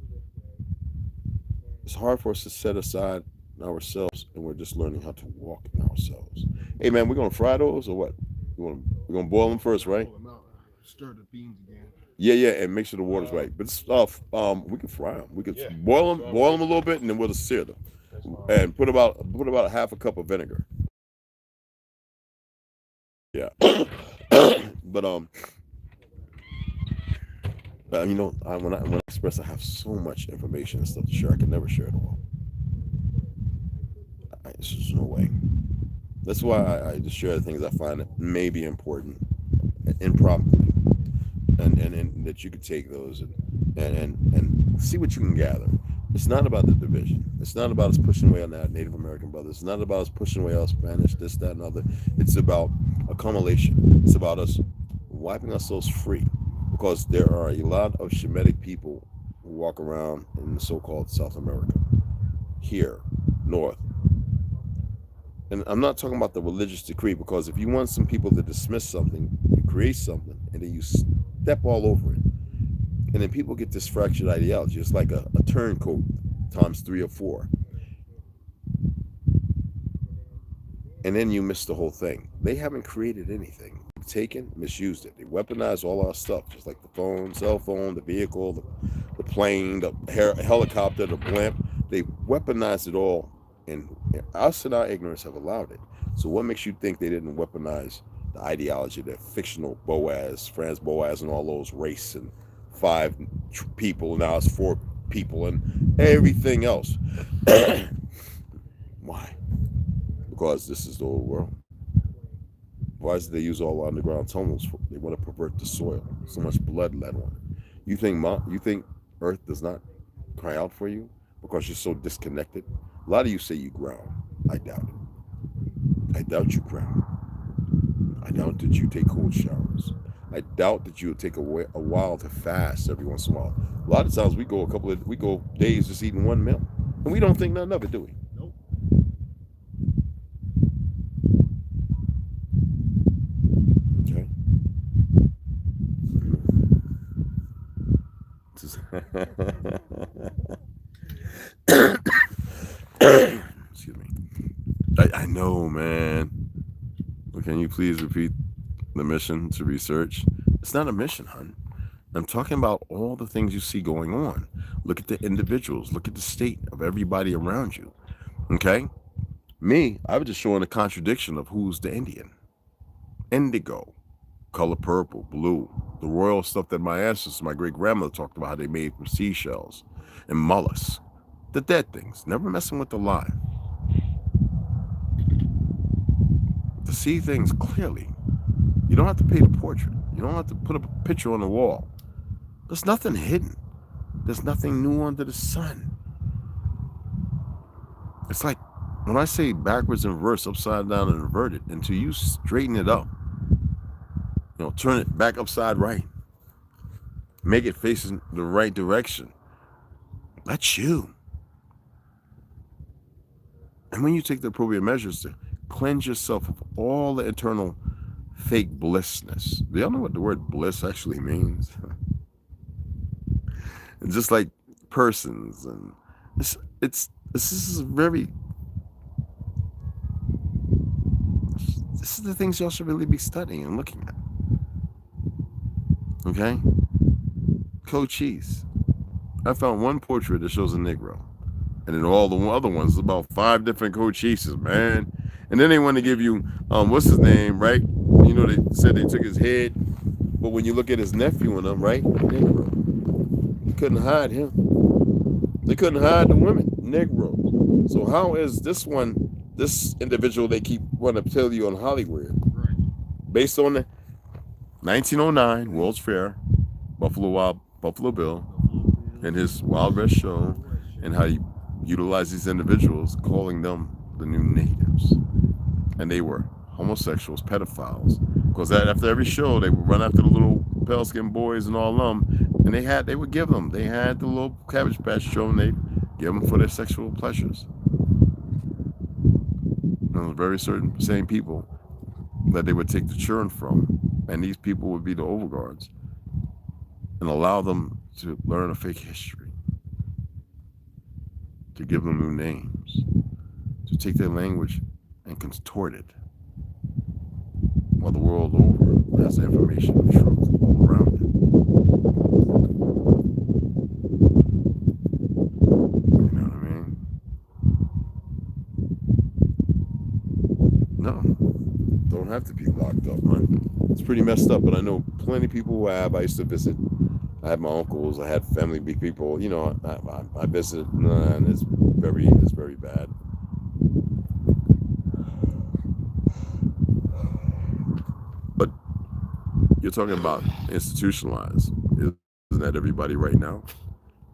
It's hard for us to set aside ourselves, and we're just learning how to walk in ourselves. Hey man, we're gonna fry those or what? We're gonna boil them first, right? Stir the beans again. Yeah, and make sure the water's right. But we can fry them. We can boil them a little bit, and then we'll just sear them. and put about a half a cup of vinegar. Yeah. But you know, when I express, I have so much information and stuff to share. I can never share it all. There's just no way. That's why I just share the things I find that may be important impromptu, and that you could take those and see what you can gather. It's not about the division. It's not about us pushing away on our Native American brothers. It's not about us pushing away our Spanish, this, that, and other. It's about accumulation. It's about us wiping ourselves free, because there are a lot of Shemitic people who walk around in the so-called South America, here, north. And I'm not talking about the religious decree, because if you want some people to dismiss something, you create something, and then you step all over it. And then people get this fractured ideology. It's like a turncoat times 3 or 4. And then you miss the whole thing. They haven't created anything. They've taken, misused it. They weaponized all our stuff, just like the phone, cell phone, the vehicle, the plane, the helicopter, the blimp. They weaponized it all. And us in our ignorance have allowed it. So what makes you think they didn't weaponize the ideology, that fictional Boaz, Franz Boaz, and all those race and 5 people, now it's 4 people, and everything else? Why? Because this is the old world. Why do they use all underground tunnels? They want to pervert the soil. So much blood led on it. You think Earth does not cry out for you because you're so disconnected? A lot of you say you ground. I doubt it. I doubt you ground. I doubt that you take cold showers. I doubt that you'll take a while to fast every once in a while. A lot of times we go days just eating 1 meal, and we don't think nothing of it, do we? Nope. Okay. Excuse me. I know, man. But can you please repeat the mission to research? It's not a mission, hun. I'm talking about all the things you see going on. Look at the individuals. Look at the state of everybody around you. Okay? Me, I was just showing a contradiction of who's the Indian. Indigo, color purple, blue, the royal stuff that my ancestors, my great-grandmother talked about, how they made from seashells and mollusks. The dead things, never messing with the live. To see things clearly. You don't have to paint a portrait. You don't have to put up a picture on the wall. There's nothing hidden. There's nothing new under the sun. It's like when I say backwards and reverse, upside down and inverted, until you straighten it up, you know, turn it back upside right, make it facing the right direction. That's you. And when you take the appropriate measures to cleanse yourself of all the internal fake blissness. Do y'all know what the word bliss actually means? And just like persons, and this is the things y'all should really be studying and looking at. Okay? Cochise. I found one portrait that shows a Negro. And then all the other ones, about 5 different Cochises, man. And then they want to give you, what's his name, right? You know, they said they took his head. But when you look at his nephew in them, right? Negro. You couldn't hide him. They couldn't hide the women. Negro. So how is this individual they keep wanting to tell you on Hollywood? Right. Based on the 1909 World's Fair, Buffalo Bill, and his Wild West show, and how he utilized these individuals, calling them the new natives. And they were homosexuals, pedophiles. Because after every show, they would run after the little pale-skinned boys and all them, and they would give them. They had the little Cabbage Patch show, and they give them for their sexual pleasures. And those very certain same people that they would take the children from, and these people would be the overguards, and allow them to learn a fake history, to give them new names, to take their language and contort it, while the world over has the information and truth all around it. You know what I mean? don't have to be locked up, man. It's pretty messed up, but I know plenty of people who have. I used to visit. I had my uncles. I had family big people. You know, I visited, and it's very bad. But you're talking about institutionalized. Isn't that everybody right now?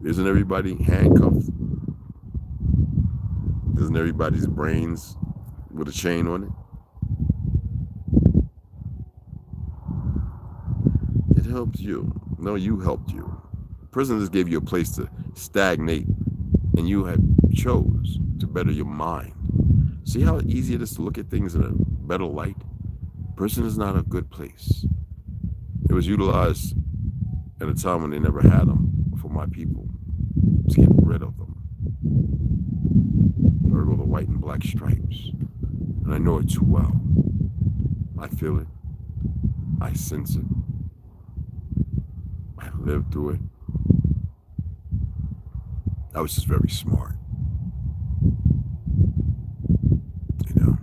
Isn't everybody handcuffed? Isn't everybody's brains with a chain on it? It helped you. No, you helped you. Prison just gave you a place to stagnate, and you had chose to better your mind. See how easy it is to look at things in a better light? Prison is not a good place. It was utilized at a time when they never had them for my people, to get rid of them. There go the white and black stripes, and I know it too well. I feel it. I sense it. I lived through it. I was just very smart. You know.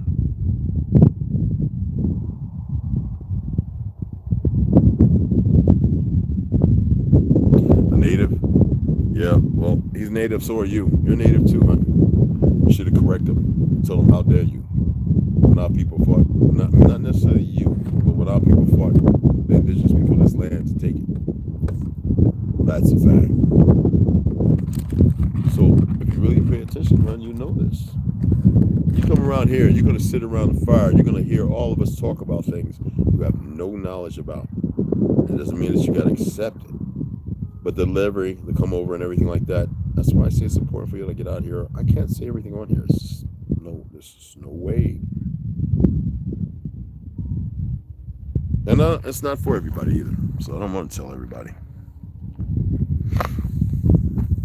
A native? Yeah, well, he's native, so are you. You're native too, huh? You should have corrected him. Tell him, how dare you? When our people fought, not necessarily you, but when our people fought the indigenous people of this land to take it. That's a fact. So if you really pay attention, man, you know this. You come around here, you're going to sit around the fire, you're going to hear all of us talk about things you have no knowledge about. It doesn't mean that you got to accept it. But the delivery, the come over and everything like that, that's why I say it's important for you to get out here. I can't say everything on here. There's no way. And it's not for everybody either. So I don't want to tell everybody.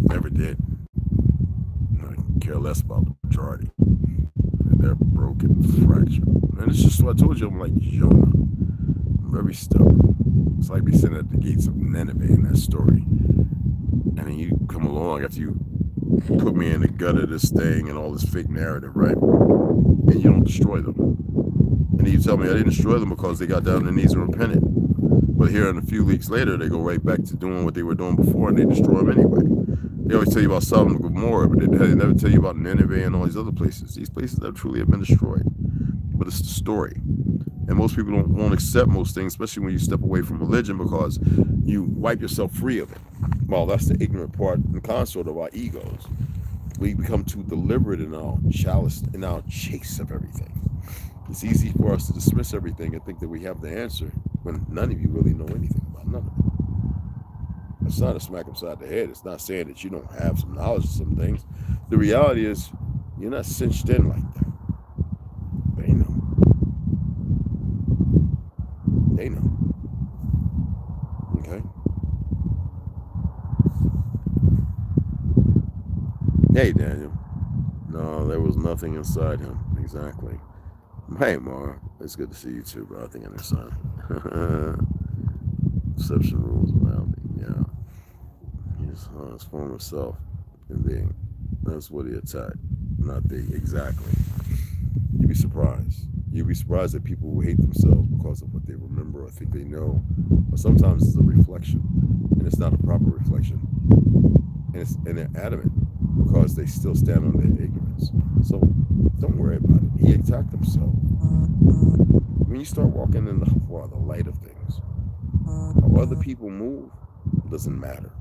Never did. I care less about the majority. And they're broken, fractured. And it's just what I told you, I'm like Jonah. I'm very stubborn. It's like me sitting at the gates of Nineveh in that story. And then you come along after you put me in the gut of this thing and all this fake narrative, right? And you don't destroy them. And then you tell me I didn't destroy them because they got down on their knees and repented. But here, in a few weeks later, they go right back to doing what they were doing before, and they destroy them anyway. They always tell you about Sodom and Gomorrah, but they never tell you about Nineveh and all these other places. These places that truly have been destroyed. But it's the story. And most people won't accept most things, especially when you step away from religion, because you wipe yourself free of it. Well, that's the ignorant part and consort of our egos. We become too deliberate in our chalice, in our chase of everything. It's easy for us to dismiss everything and think that we have the answer when none of you really know anything about none of it. It's not a smack upside the head. It's not saying that you don't have some knowledge of some things. The reality is you're not cinched in like that. They know. They know. Okay? Hey, Daniel. No, there was nothing inside him. Exactly. Hey, Mar. It's good to see you too, bro. I think I understand. Perception rules around me. Yeah. His former self and being. That's what he attacked. Not the exactly. You'd be surprised. You'd be surprised at people who hate themselves because of what they remember or think they know. But sometimes it's a reflection, and it's not a proper reflection. And they're adamant because they still stand on their ignorance. So don't worry about it. He attacked himself. When you start walking in the light of things, how other people move doesn't matter.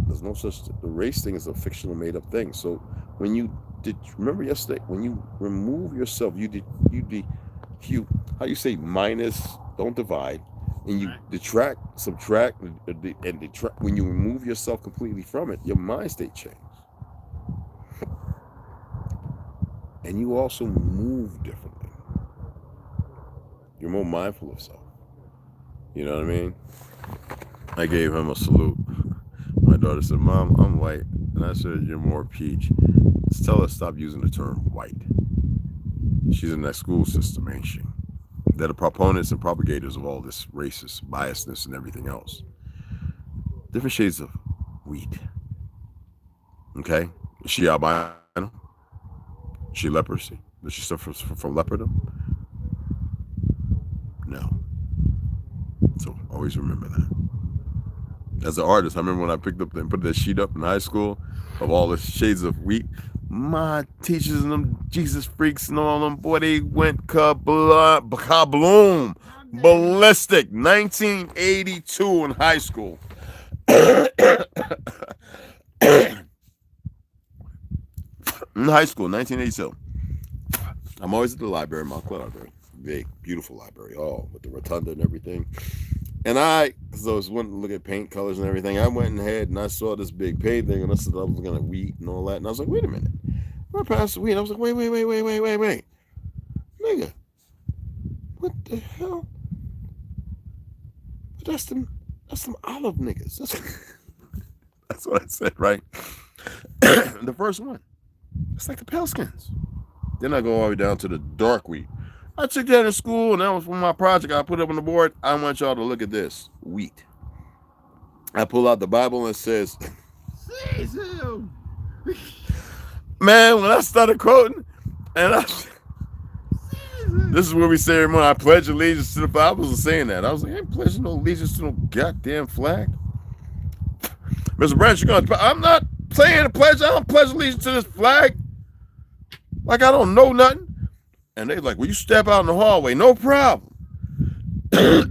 There's no such thing. The race thing is a fictional, made-up thing. So when you remember yesterday, when you remove yourself, how you say minus, don't divide, and you detract, subtract, and detract. When you remove yourself completely from it, your mind state changes. And you also move differently. You're more mindful of self. You know what I mean? I gave him a salute. My daughter said, "Mom, I'm white." And I said, "You're more peach." Just tell her to stop using the term white. She's in that school system, ain't she? They're the proponents and propagators of all this racist biasness and everything else. Different shades of wheat. Okay? Is she albino? Is she leprosy? Does she suffer from leopardom? No. So always remember that. As an artist, I remember when I picked up and put that sheet up in high school of all the shades of wheat. My teachers and them Jesus freaks and all them, boy, they went kabloom, ballistic. 1982 in high school. In high school, 1982. I'm always at the library, Mount Clear Library. Big, beautiful library, all with the rotunda and everything. And because I was wanting to look at paint colors and everything, I went ahead and I saw this big paint thing, and I said I was looking at wheat and all that, and I was like, wait a minute. I passed the wheat. I was like, wait. Nigga, what the hell? That's them olive niggas. That's what I said, right? The first one. It's like the pale skins. Then I go all the way down to the dark wheat. I took that in school, and that was for my project I put up on the board. I want y'all to look at this. Wheat. I pull out the Bible and it says, man, when I started quoting, and this is what we say every morning, I pledge allegiance to the flag. I wasn't saying that. I was like, I ain't pledging no allegiance to no goddamn flag. Mr. Branch, you're going to, I'm not saying a pledge. I don't pledge allegiance to this flag. Like I don't know nothing. And they like, well, you step out in the hallway, no problem. They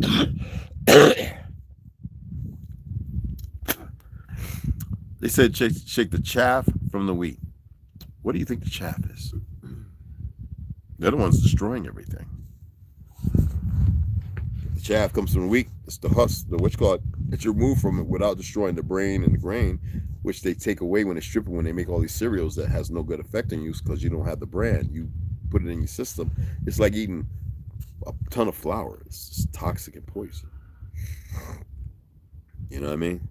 said shake the chaff from the wheat. What do you think the chaff is? They're the ones destroying everything. The chaff comes from the wheat. It's the husk, what you call it, that you remove from it without destroying the brain and the grain, which they take away when they strip it, when they make all these cereals that has no good effect on you because you don't have the bran. You put it in your system. It's like eating a ton of flour. It's just toxic and poison. You know what I mean?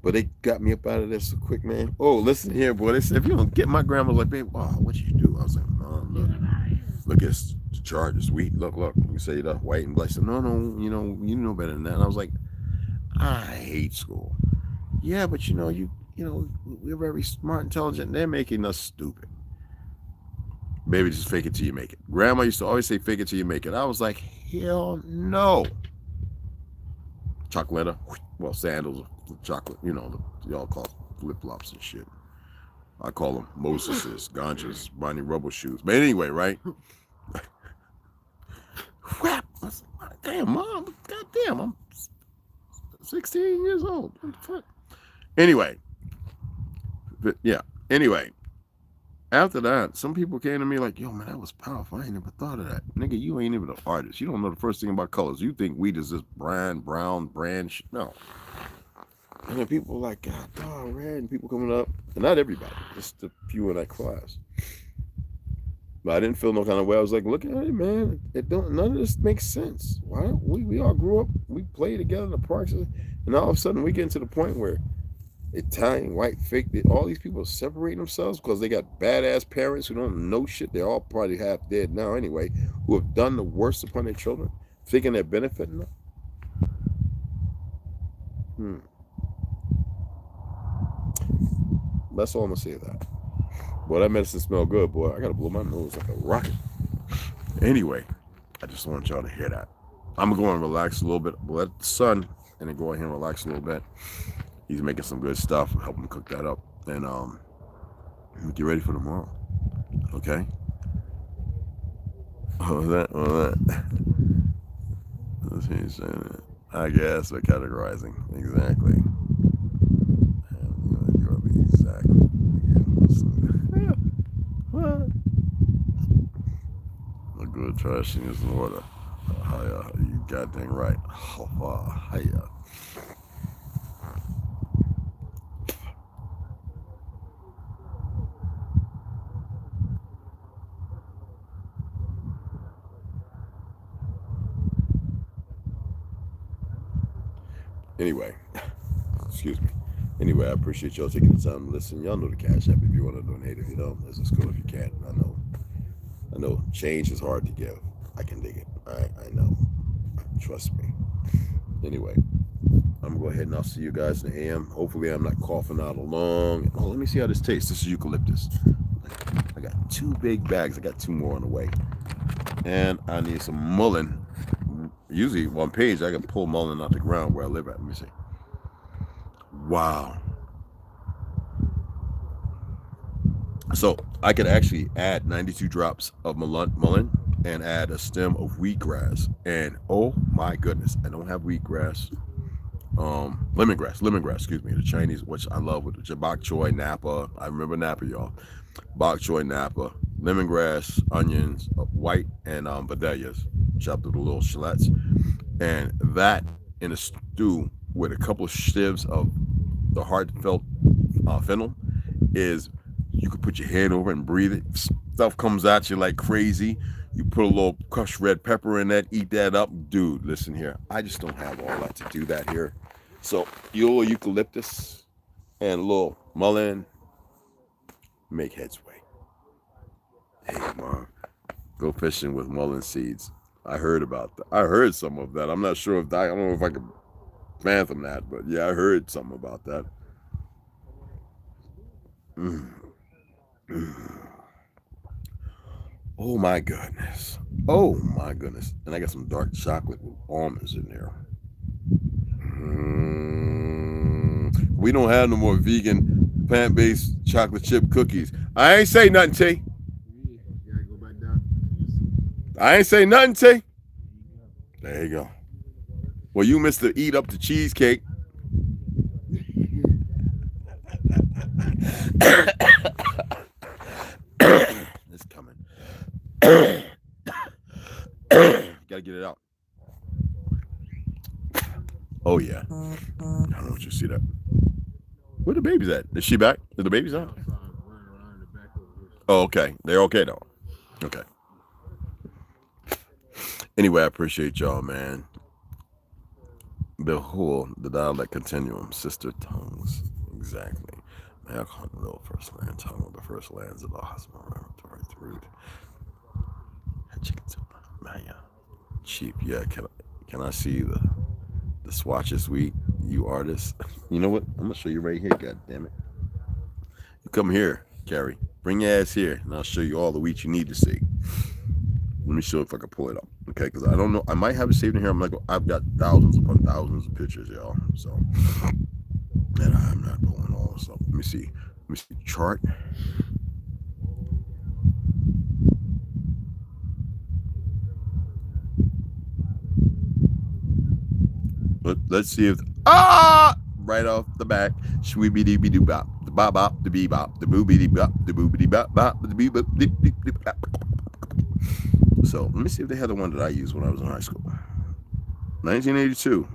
But they got me up out of there so quick, man. Oh, listen here, boy. They said, if you don't get, my grandma was like, babe, wow, what you do? I was like, Mom, look at the charges. Wheat, look. We say the white and black. I said, no, you know better than that. And I was like, I hate school. Yeah, but we're very smart, intelligent. They're making us stupid. Baby, just fake it till you make it. Grandma used to always say, fake it till you make it. I was like, hell no. Chocolate, well, sandals, chocolate, y'all call flip-flops and shit. I call them Moses's, Ganjas, Bonnie Rubble shoes. But anyway, right? Whap! I was like, damn, Mom, goddamn, I'm 16 years old. What the fuck? Anyway. After that, some people came to me like, yo, man, that was powerful. I ain't never thought of that. Nigga, you ain't even an artist. You don't know the first thing about colors. You think wheat is this brown, brand shit. No. And then people like, God, dog, red. And people coming up. And not everybody. Just a few in that class. But I didn't feel no kind of way. I was like, look at it, man. None of this makes sense. Why? We all grew up. We played together in the parks. And all of a sudden, we get into the point where Italian, white, fake, all these people are separating themselves because they got badass parents who don't know shit. They're all probably half dead now anyway, who have done the worst upon their children, thinking they're benefiting them. That's all I'm going to say of that. Boy, that medicine smell good, boy. I got to blow my nose like a rocket. Anyway, I just want y'all to hear that. I'm going to go and relax a little bit. We'll let the sun and then go ahead and relax a little bit. He's making some good stuff. Help him cook that up. And get ready for tomorrow. Okay? All that. Let's see, saying it. I guess we're categorizing. Exactly. Exactly. A good trashing is in order. You goddamn right. Hiya. Anyway, excuse me. Anyway, I appreciate y'all taking the time to listen. Y'all know the Cashapp if you want to donate. If you don't, it's cool if you can't. I know change is hard to give. I can dig it. I know. Trust me. Anyway, I'm going to go ahead and I'll see you guys in the AM. Hopefully I'm not coughing out a lung. Oh, let me see how this tastes. This is eucalyptus. I got 2 big bags. I got 2 more on the way. And I need some mullein. Usually on page, I can pull mullein out the ground where I live at. Let me see. Wow. So I could actually add 92 drops of mullein and add a stem of wheatgrass. And oh my goodness, I don't have wheatgrass. Lemongrass, excuse me, the Chinese, which I love with the bok choy, Napa. I remember Napa, y'all. Bok choy, Napa, lemongrass, onions, white, and bedelias, chopped with the little shallots, and that in a stew with a couple of shivs of the heartfelt fennel is, you could put your hand over it and breathe it. Stuff comes at you like crazy. You put a little crushed red pepper in that, eat that up. Dude, listen here. I just don't have all that to do that here. So, your eucalyptus and a little mullein make heads way. Hey, Mom, go fishing with mullein seeds. I heard about that. I heard some of that. I'm not sure if I don't know if I can fathom that, but yeah, I heard something about that. Oh my goodness. Oh my goodness. And I got some dark chocolate with almonds in there. We don't have no more vegan plant-based chocolate chip cookies. I ain't say nothing, T. I ain't say nothing, T. There you go. Well, you missed the eat up the cheesecake. It's coming. Gotta get it out. Oh yeah. I don't want you to see that. Where the baby's at? Is she back? Is the baby's out? Oh, okay. They're okay though. Okay. Anyway, I appreciate y'all, man. Behold the dialect continuum, sister tongues. Exactly. May little first land tongue of the first lands of the husband through. Chicken soup. Maya. Cheap. Yeah, can I see the swatches wheat, you artist? You know what? I'm gonna show you right here, god damn it. You come here, Carrie. Bring your ass here, and I'll show you all the wheat you need to see. Let me show if I can pull it up. Okay, because I don't know. I might have it saved in here. I've got thousands upon thousands of pictures, y'all. So, and I'm not pulling all this up. Let me see. Chart. Let's see if right off the back, shweeby dee doo bop, the bop bop, the bee bop, the boobity bop, the boobity bop bop, the bee bop. So let me see if they had the one that I used when I was in high school. 1982.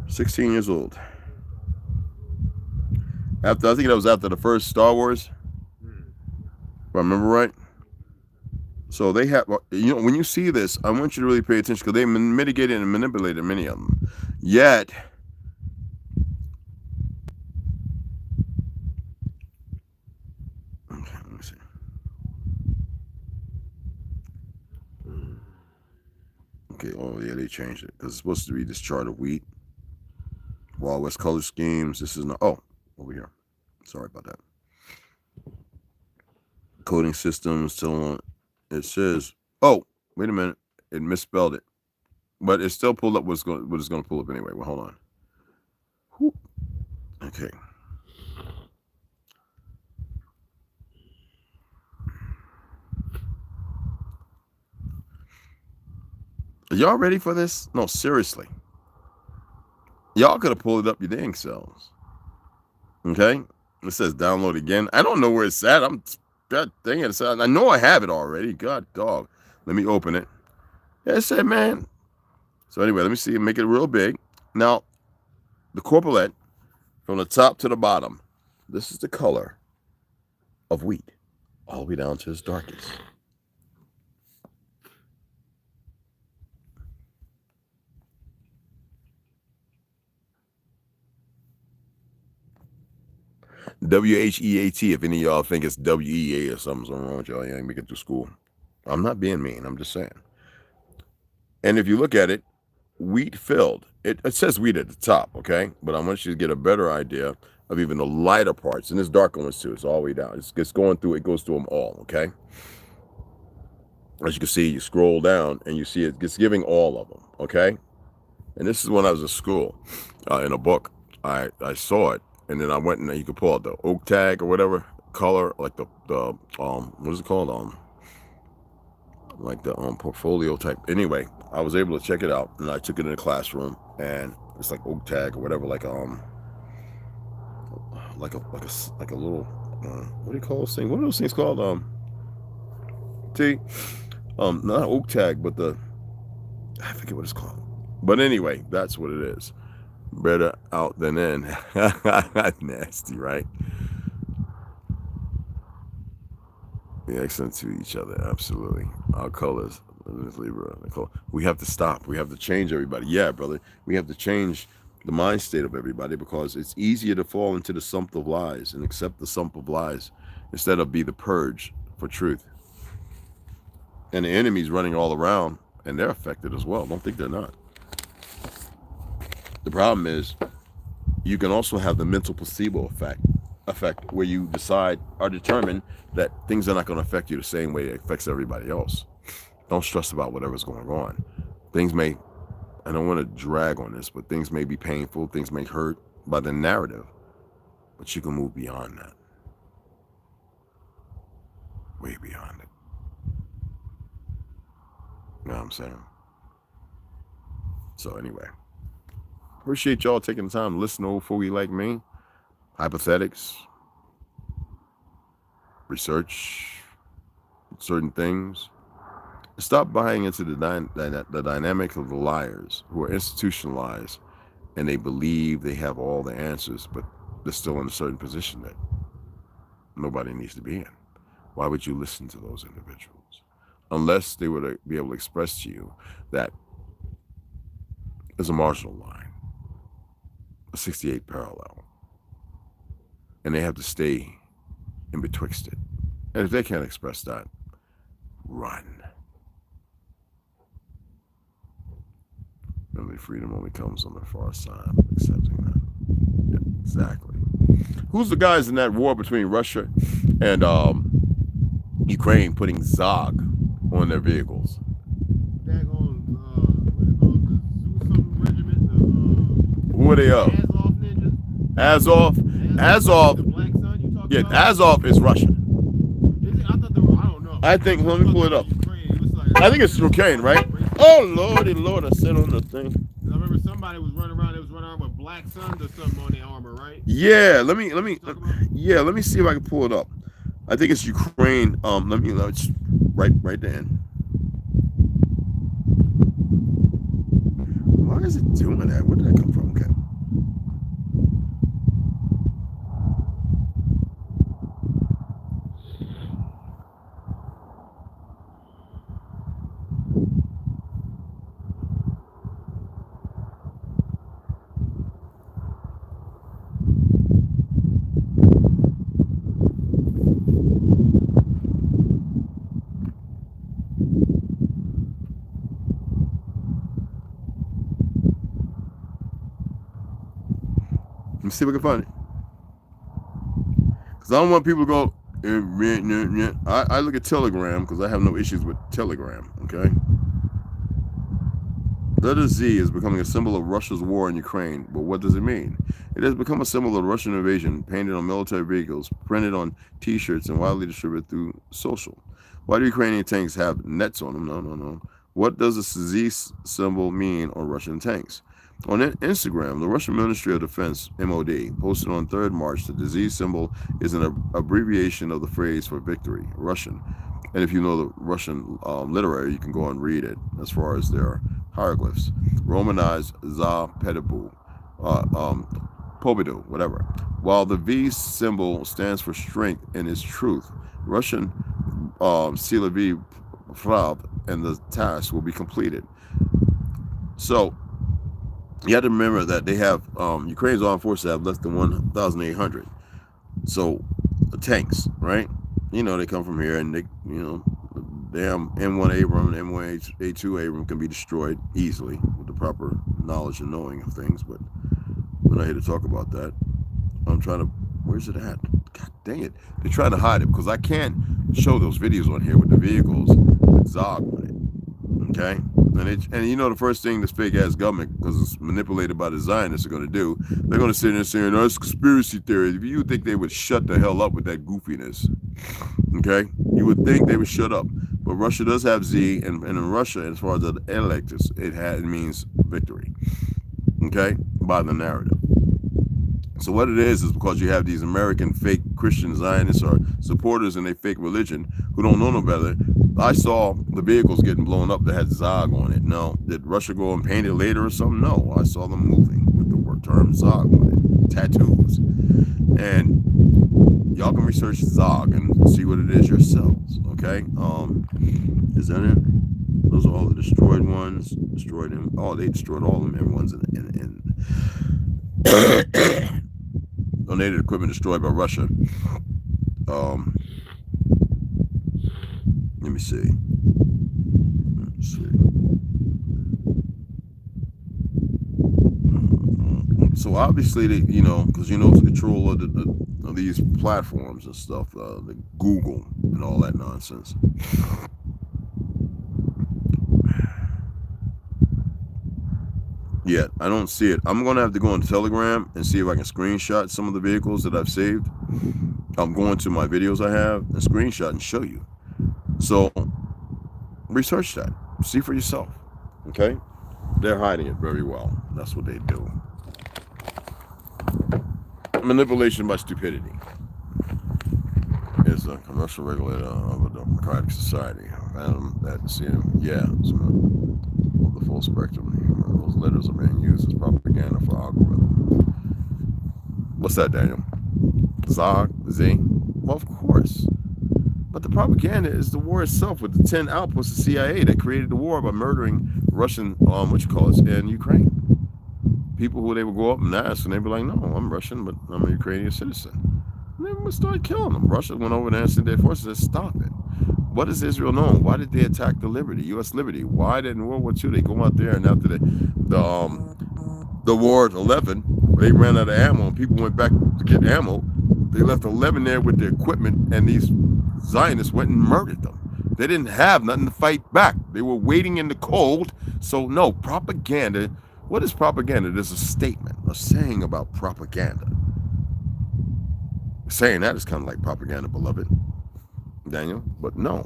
16 years old. I think that was after the first Star Wars. If I remember right. So they have, when you see this, I want you to really pay attention because they mitigated and manipulated many of them. Yet, okay, let me see. Okay, oh yeah, they changed it because it's supposed to be this chart of wheat. Wild West color schemes. This is not. Oh, over here. Sorry about that. Coding systems. Still on. It says, oh, wait a minute. It misspelled it. But it still pulled up what it's going to pull up anyway. Well, hold on. Whew. Okay. Are y'all ready for this? No, seriously. Y'all could have pulled it up your dang selves. Okay? It says download again. I don't know where it's at. God dang it. I know I have it already. God dog. Let me open it. Yeah, it said, man. So anyway, let me see. Make it real big. Now, the corpulent, from the top to the bottom, this is the color of wheat. All the way down to its darkest. WHEAT, if any of y'all think it's WEA or something's wrong with y'all, you ain't making it through school. I'm not being mean, I'm just saying. And if you look at it, wheat filled. It says wheat at the top, okay? But I want you to get a better idea of even the lighter parts. And there's darker ones too. It's all the way down. It's going through, it goes through them all, okay? As you can see, you scroll down and you see it's giving all of them, okay? And this is when I was in school, in a book. I saw it, and then I went and you could pull out the oak tag or whatever color, like the what is it called? Like the portfolio type. Anyway, I was able to check it out, and I took it in the classroom, and it's like oak tag or whatever, like a little what do you call those things? What are those things called? Not oak tag, but I forget what it's called. But anyway, that's what it is. Better out than in. Nasty, right? Be excellent to each other, absolutely. Our colors, we have to stop. We have to change everybody. Yeah, brother, we have to change the mind state of everybody, because it's easier to fall into the sump of lies and accept the sump of lies instead of be the purge for truth. And the enemy's running all around, and they're affected as well. Don't think they're not. The problem is, you can also have the mental placebo effect where you decide or determine that things are not going to affect you the same way it affects everybody else. Don't stress about whatever's going on. Things may, I don't want to drag on this, but things may be painful, things may hurt by the narrative, but you can move beyond that. Way beyond it. You know what I'm saying? So anyway, appreciate y'all taking the time to listen to old fogey like me. Hypothetics, research certain things. Stop buying into the dynamic of the liars who are institutionalized, and they believe they have all the answers, but they're still in a certain position that nobody needs to be in. Why would you listen to those individuals? Unless they were to be able to express to you that there's a marginal line, a 68 parallel, and they have to stay in betwixt it. And if they can't express that, run. Really, freedom only comes on the far side of accepting that. Yeah, exactly. Who's the guys in that war between Russia and Ukraine putting Zog on their vehicles? That on what is it called? The Zoo something regiment. Who are they of? Azov ninjas. Azov. The Black Sun you talking Yeah, about? Azov is Russia. Is it? I thought they were, I don't know. I think, let me pull it up. Ukraine. It was like, I think it's Ukraine, right? Oh, Lordy Lord, I said on the thing. I remember somebody was running around. They was running around with Black Suns or something on their armor, right? Yeah, let me see if I can pull it up. I think it's Ukraine. Let's right then. Why is it doing that? Where did that come from? Okay. Let me see if I can find it. Because I don't want people to go, I look at Telegram because I have no issues with Telegram, okay? Letter Z is becoming a symbol of Russia's war in Ukraine, but what does it mean? It has become a symbol of Russian invasion, painted on military vehicles, printed on t-shirts, and widely distributed through social. Why do Ukrainian tanks have nets on them? No. What does the Z symbol mean on Russian tanks? On Instagram, the Russian Ministry of Defense, MOD, posted on 3rd March that the Z symbol is an abbreviation of the phrase for victory, Russian. And if you know the Russian literary, you can go and read it as far as their hieroglyphs. Romanized Za Pedibu, Pobidu, whatever. While the V symbol stands for strength and is truth, Russian Silavi Prav and the task will be completed. So, you have to remember that they have, Ukraine's armed forces have less than 1,800. So, tanks, right? You know, they come from here and they, you know, damn M1 Abram and M1A2 Abram can be destroyed easily with the proper knowledge and knowing of things, but we're not here to talk about that. I'm trying to, where's it at? God dang it. They're trying to hide it because I can't show those videos on here with the vehicles with Zog on it. Okay? And you know the first thing this fake ass government, because it's manipulated by the Zionists, are going to do, they're going to sit there and say, oh, it's conspiracy theory. If you think they would shut the hell up with that goofiness, okay? You would think they would shut up. But Russia does have Z, and in Russia, as far as the electors, it means victory, okay? By the narrative. So what it is because you have these American fake Christian Zionists or supporters in a fake religion who don't know no better. I saw the vehicles getting blown up that had Zog on it. No. Did Russia go and paint it later or something? No. I saw them moving with the word term Zog on it. Tattoos. And y'all can research Zog and see what it is yourselves. Okay? Is that it? Those are all the destroyed ones. Destroyed them. Oh, they destroyed all of them. Everyone's in donated equipment destroyed by Russia. Let me see. So obviously, they, because the control of these platforms and stuff, the Google and all that nonsense. Yeah, I don't see it. I'm going to have to go on Telegram and see if I can screenshot some of the vehicles that I've saved. I'm going to my videos I have and screenshot and show you. So research that. See for yourself. Okay? They're hiding it very well. That's what they do. Manipulation by stupidity is a commercial regulator of a democratic society. Of the full spectrum. Those letters are being used as propaganda for algorithm. What's that, Daniel? Zog? Z? Well, of course. But the propaganda is the war itself with the 10 outposts of CIA that created the war by murdering Russian, in Ukraine. People who they would go up and ask, and they'd be like, no, I'm Russian, but I'm a Ukrainian citizen. And they would start killing them. Russia went over there and sent their forces and said, stop it. What is Israel known? Why did they attack the Liberty, U.S. Liberty? Why did in World War II they go out there and after the War of 11, they ran out of ammo and people went back to get ammo, they left 11 there with their equipment and these Zionists went and murdered them. They didn't have nothing to fight back. They were waiting in the cold. So no, propaganda. What is propaganda? There's a statement, a saying about propaganda. Saying that is kind of like propaganda, beloved. Daniel, but no.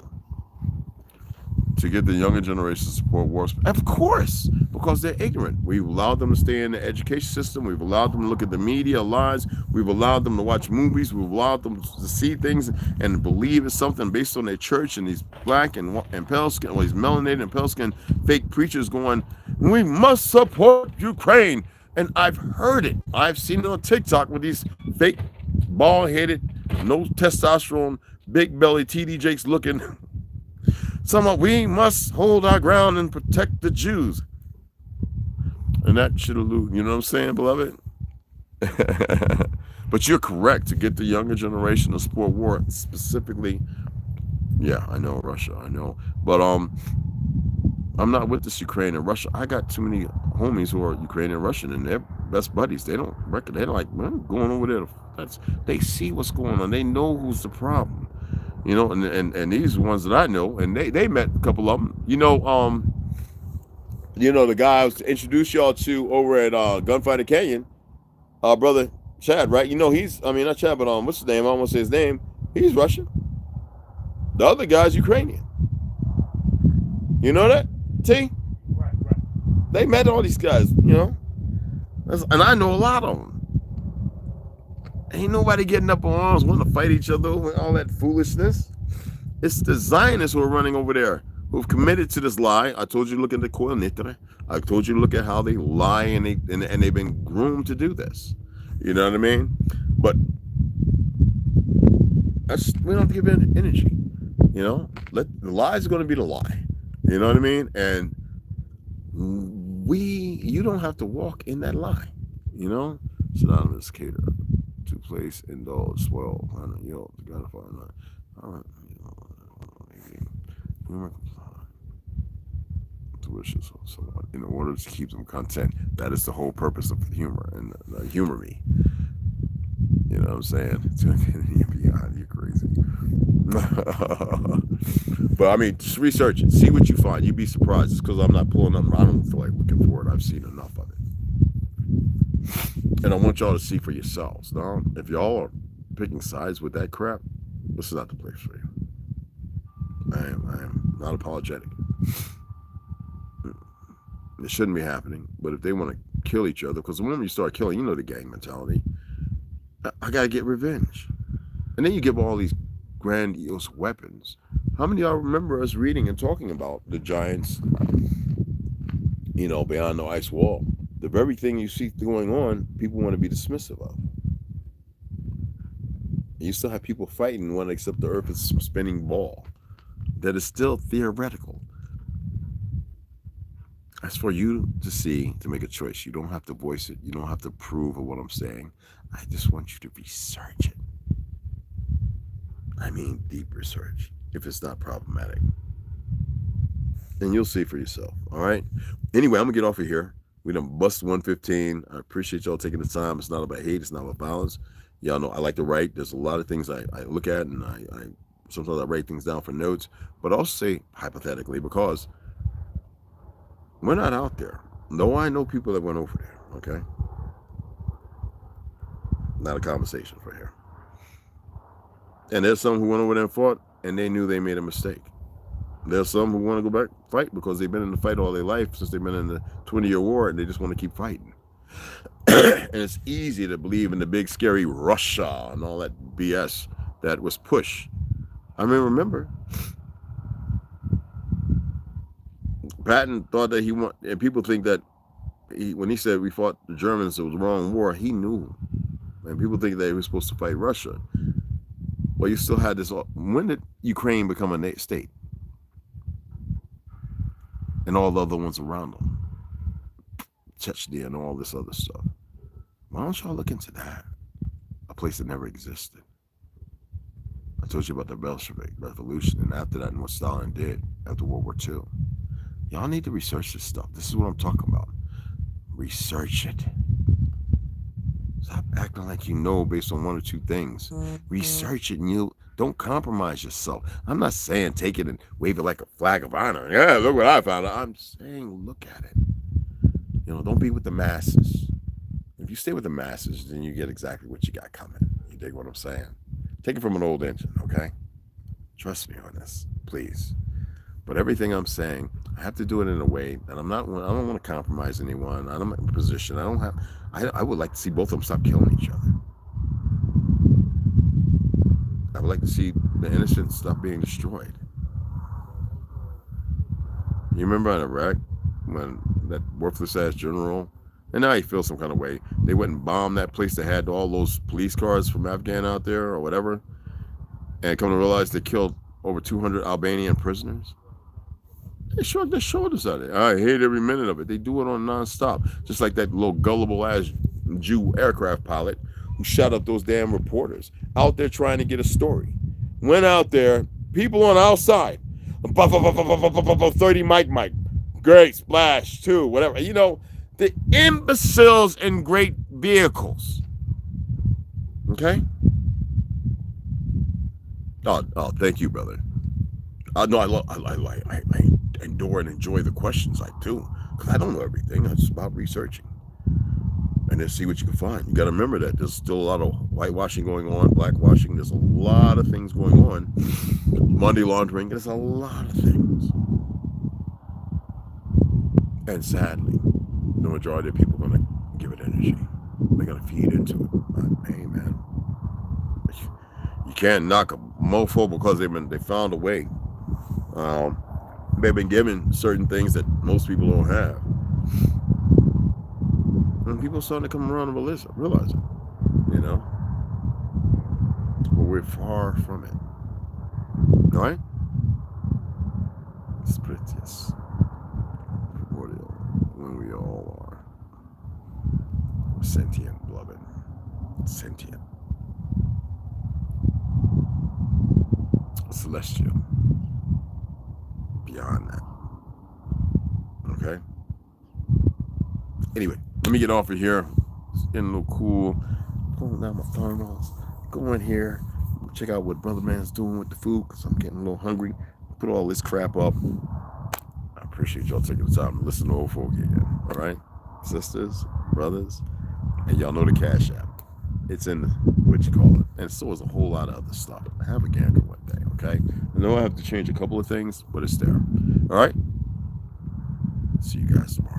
To get the younger generation to support wars, of course, because they're ignorant. We've allowed them to stay in the education system. We've allowed them to look at the media lies. We've allowed them to watch movies. We've allowed them to see things and believe in something based on their church and these black and pale skin, or these melanated and pale skin fake preachers going, we must support Ukraine. And I've heard it. I've seen it on TikTok with these fake bald-headed, no testosterone, big belly TD Jakes looking. Somehow we must hold our ground and protect the Jews. And that should allude, you know what I'm saying, beloved? But you're correct to get the younger generation to support war specifically. Yeah, I know Russia, I know. But I'm not with this Ukraine and Russia. I got too many homies who are Ukrainian and Russian and they're best buddies. They don't reckon, they're like, man, going over there. They see what's going on. They know who's the problem. And these ones that I know, and they met a couple of them. The guy I was to introduce y'all to over at Gunfighter Canyon, brother Chad, right? Not Chad, but what's his name? I almost say his name. He's Russian. The other guy's Ukrainian. You know that, T? Right. They met all these guys, and I know a lot of them. Ain't nobody getting up on arms wanting to fight each other over all that foolishness. It's the Zionists who are running over there, who've committed to this lie. I told you to look at the Koil Nitra. I told you to look at how they lie and they've been groomed to do this. You know what I mean? But we don't have to give it energy. The lie is going to be the lie. You know what I mean? And you don't have to walk in that lie. Synonymous cater. To place, indulge, swell, gotta find that. All right, delicious on someone in order to keep them content. That is the whole purpose of humor and humor me. You know what I'm saying? You're crazy. But I mean, just research it. See what you find. You'd be surprised. It's because I'm not pulling them. I don't feel like looking for it. I've seen enough of it. And I want y'all to see for yourselves. Now, if y'all are picking sides with that crap, this is not the place for you. I am not apologetic. It shouldn't be happening. But if they want to kill each other, because the moment you start killing, you know the gang mentality. I got to get revenge. And then you give all these grandiose weapons. How many of y'all remember us reading and talking about the giants, you know, beyond the ice wall? The very thing you see going on, people want to be dismissive of. You still have people fighting one except the earth is a spinning ball. That is still theoretical. That's for you to see, to make a choice. You don't have to voice it. You don't have to approve of what I'm saying. I just want you to research it. I mean deep research, if it's not problematic. And you'll see for yourself, all right? Anyway, I'm going to get off of here. We done bust 115. I appreciate y'all taking the time. It's not about hate. It's not about violence. Y'all know I like to write. There's a lot of things I look at, and I sometimes I write things down for notes. But I'll say hypothetically, because we're not out there. No, I know people that went over there, okay? Not a conversation for here. And there's some who went over there and fought, and they knew they made a mistake. There's some who want to go back fight because they've been in the fight all their life since they've been in the 20-year war, and they just want to keep fighting. And it's easy to believe in the big scary Russia and all that BS that was pushed. I mean, remember, Patton thought that and people think that when he said we fought the Germans, it was the wrong war. He knew, and people think that he was supposed to fight Russia. Well, you still had this. When did Ukraine become a state? And all the other ones around them, Chechnya and all this other stuff. Why don't y'all look into that? A place that never existed. I told you about the Bolshevik Revolution, and after that, and what Stalin did after World War II. Y'all need to research this stuff. This is what I'm talking about. Research it. Stop acting like you know based on one or two things. Research it, and you don't compromise yourself. I'm not saying take it and wave it like a flag of honor. Yeah, look what I found. I'm saying look at it. You know, don't be with the masses. If you stay with the masses, then you get exactly what you got coming. You dig what I'm saying? Take it from an old engine, okay? Trust me on this, please. But everything I'm saying, I have to do it in a way that I don't want to compromise anyone. I'm in a position. I would like to see both of them stop killing each other. I would like to see the innocent stop being destroyed. You remember in Iraq when that worthless ass general, and now he feels some kind of way, they went and bombed that place that had all those police cars from Afghan out there or whatever, and come to realize they killed over 200 Albanian prisoners. They shrugged their shoulders at it. I hate every minute of it. They do it on nonstop, just like that little gullible ass Jew aircraft pilot who shot up those damn reporters out there trying to get a story. Went out there, people on the outside, 30 Mike, great, splash, 2, whatever. You know, the imbeciles in great vehicles. Okay? Oh, thank you, brother. No, I endure and enjoy the questions. I do, because I don't know everything. It's about researching and then see what you can find. You got to remember that there's still a lot of whitewashing going on, blackwashing. There's a lot of things going on. Money laundering. There's a lot of things. And sadly, the majority of people are going to give it energy. They're going to feed into it. But, hey, man, you can't knock a mofo because they found a way. They've been given certain things that most people don't have. And people are starting to come around and realize it, you know? But we're far from it. All right? It's prettiest. When we all are. Sentient, beloved. Sentient. Celestial. Beyond that. Okay. Anyway, let me get off of here. It's getting a little cool. Pulling down my thermals. Go in here. Check out what Brother Man's doing with the food because I'm getting a little hungry. Put all this crap up. I appreciate y'all taking the time to listen to old folk again. All right? Sisters, brothers, and y'all know the Cash App. It's in what you call it. And so is a whole lot of other stuff. Have a gander one day, okay? I know I have to change a couple of things, but it's there. All right? See you guys tomorrow.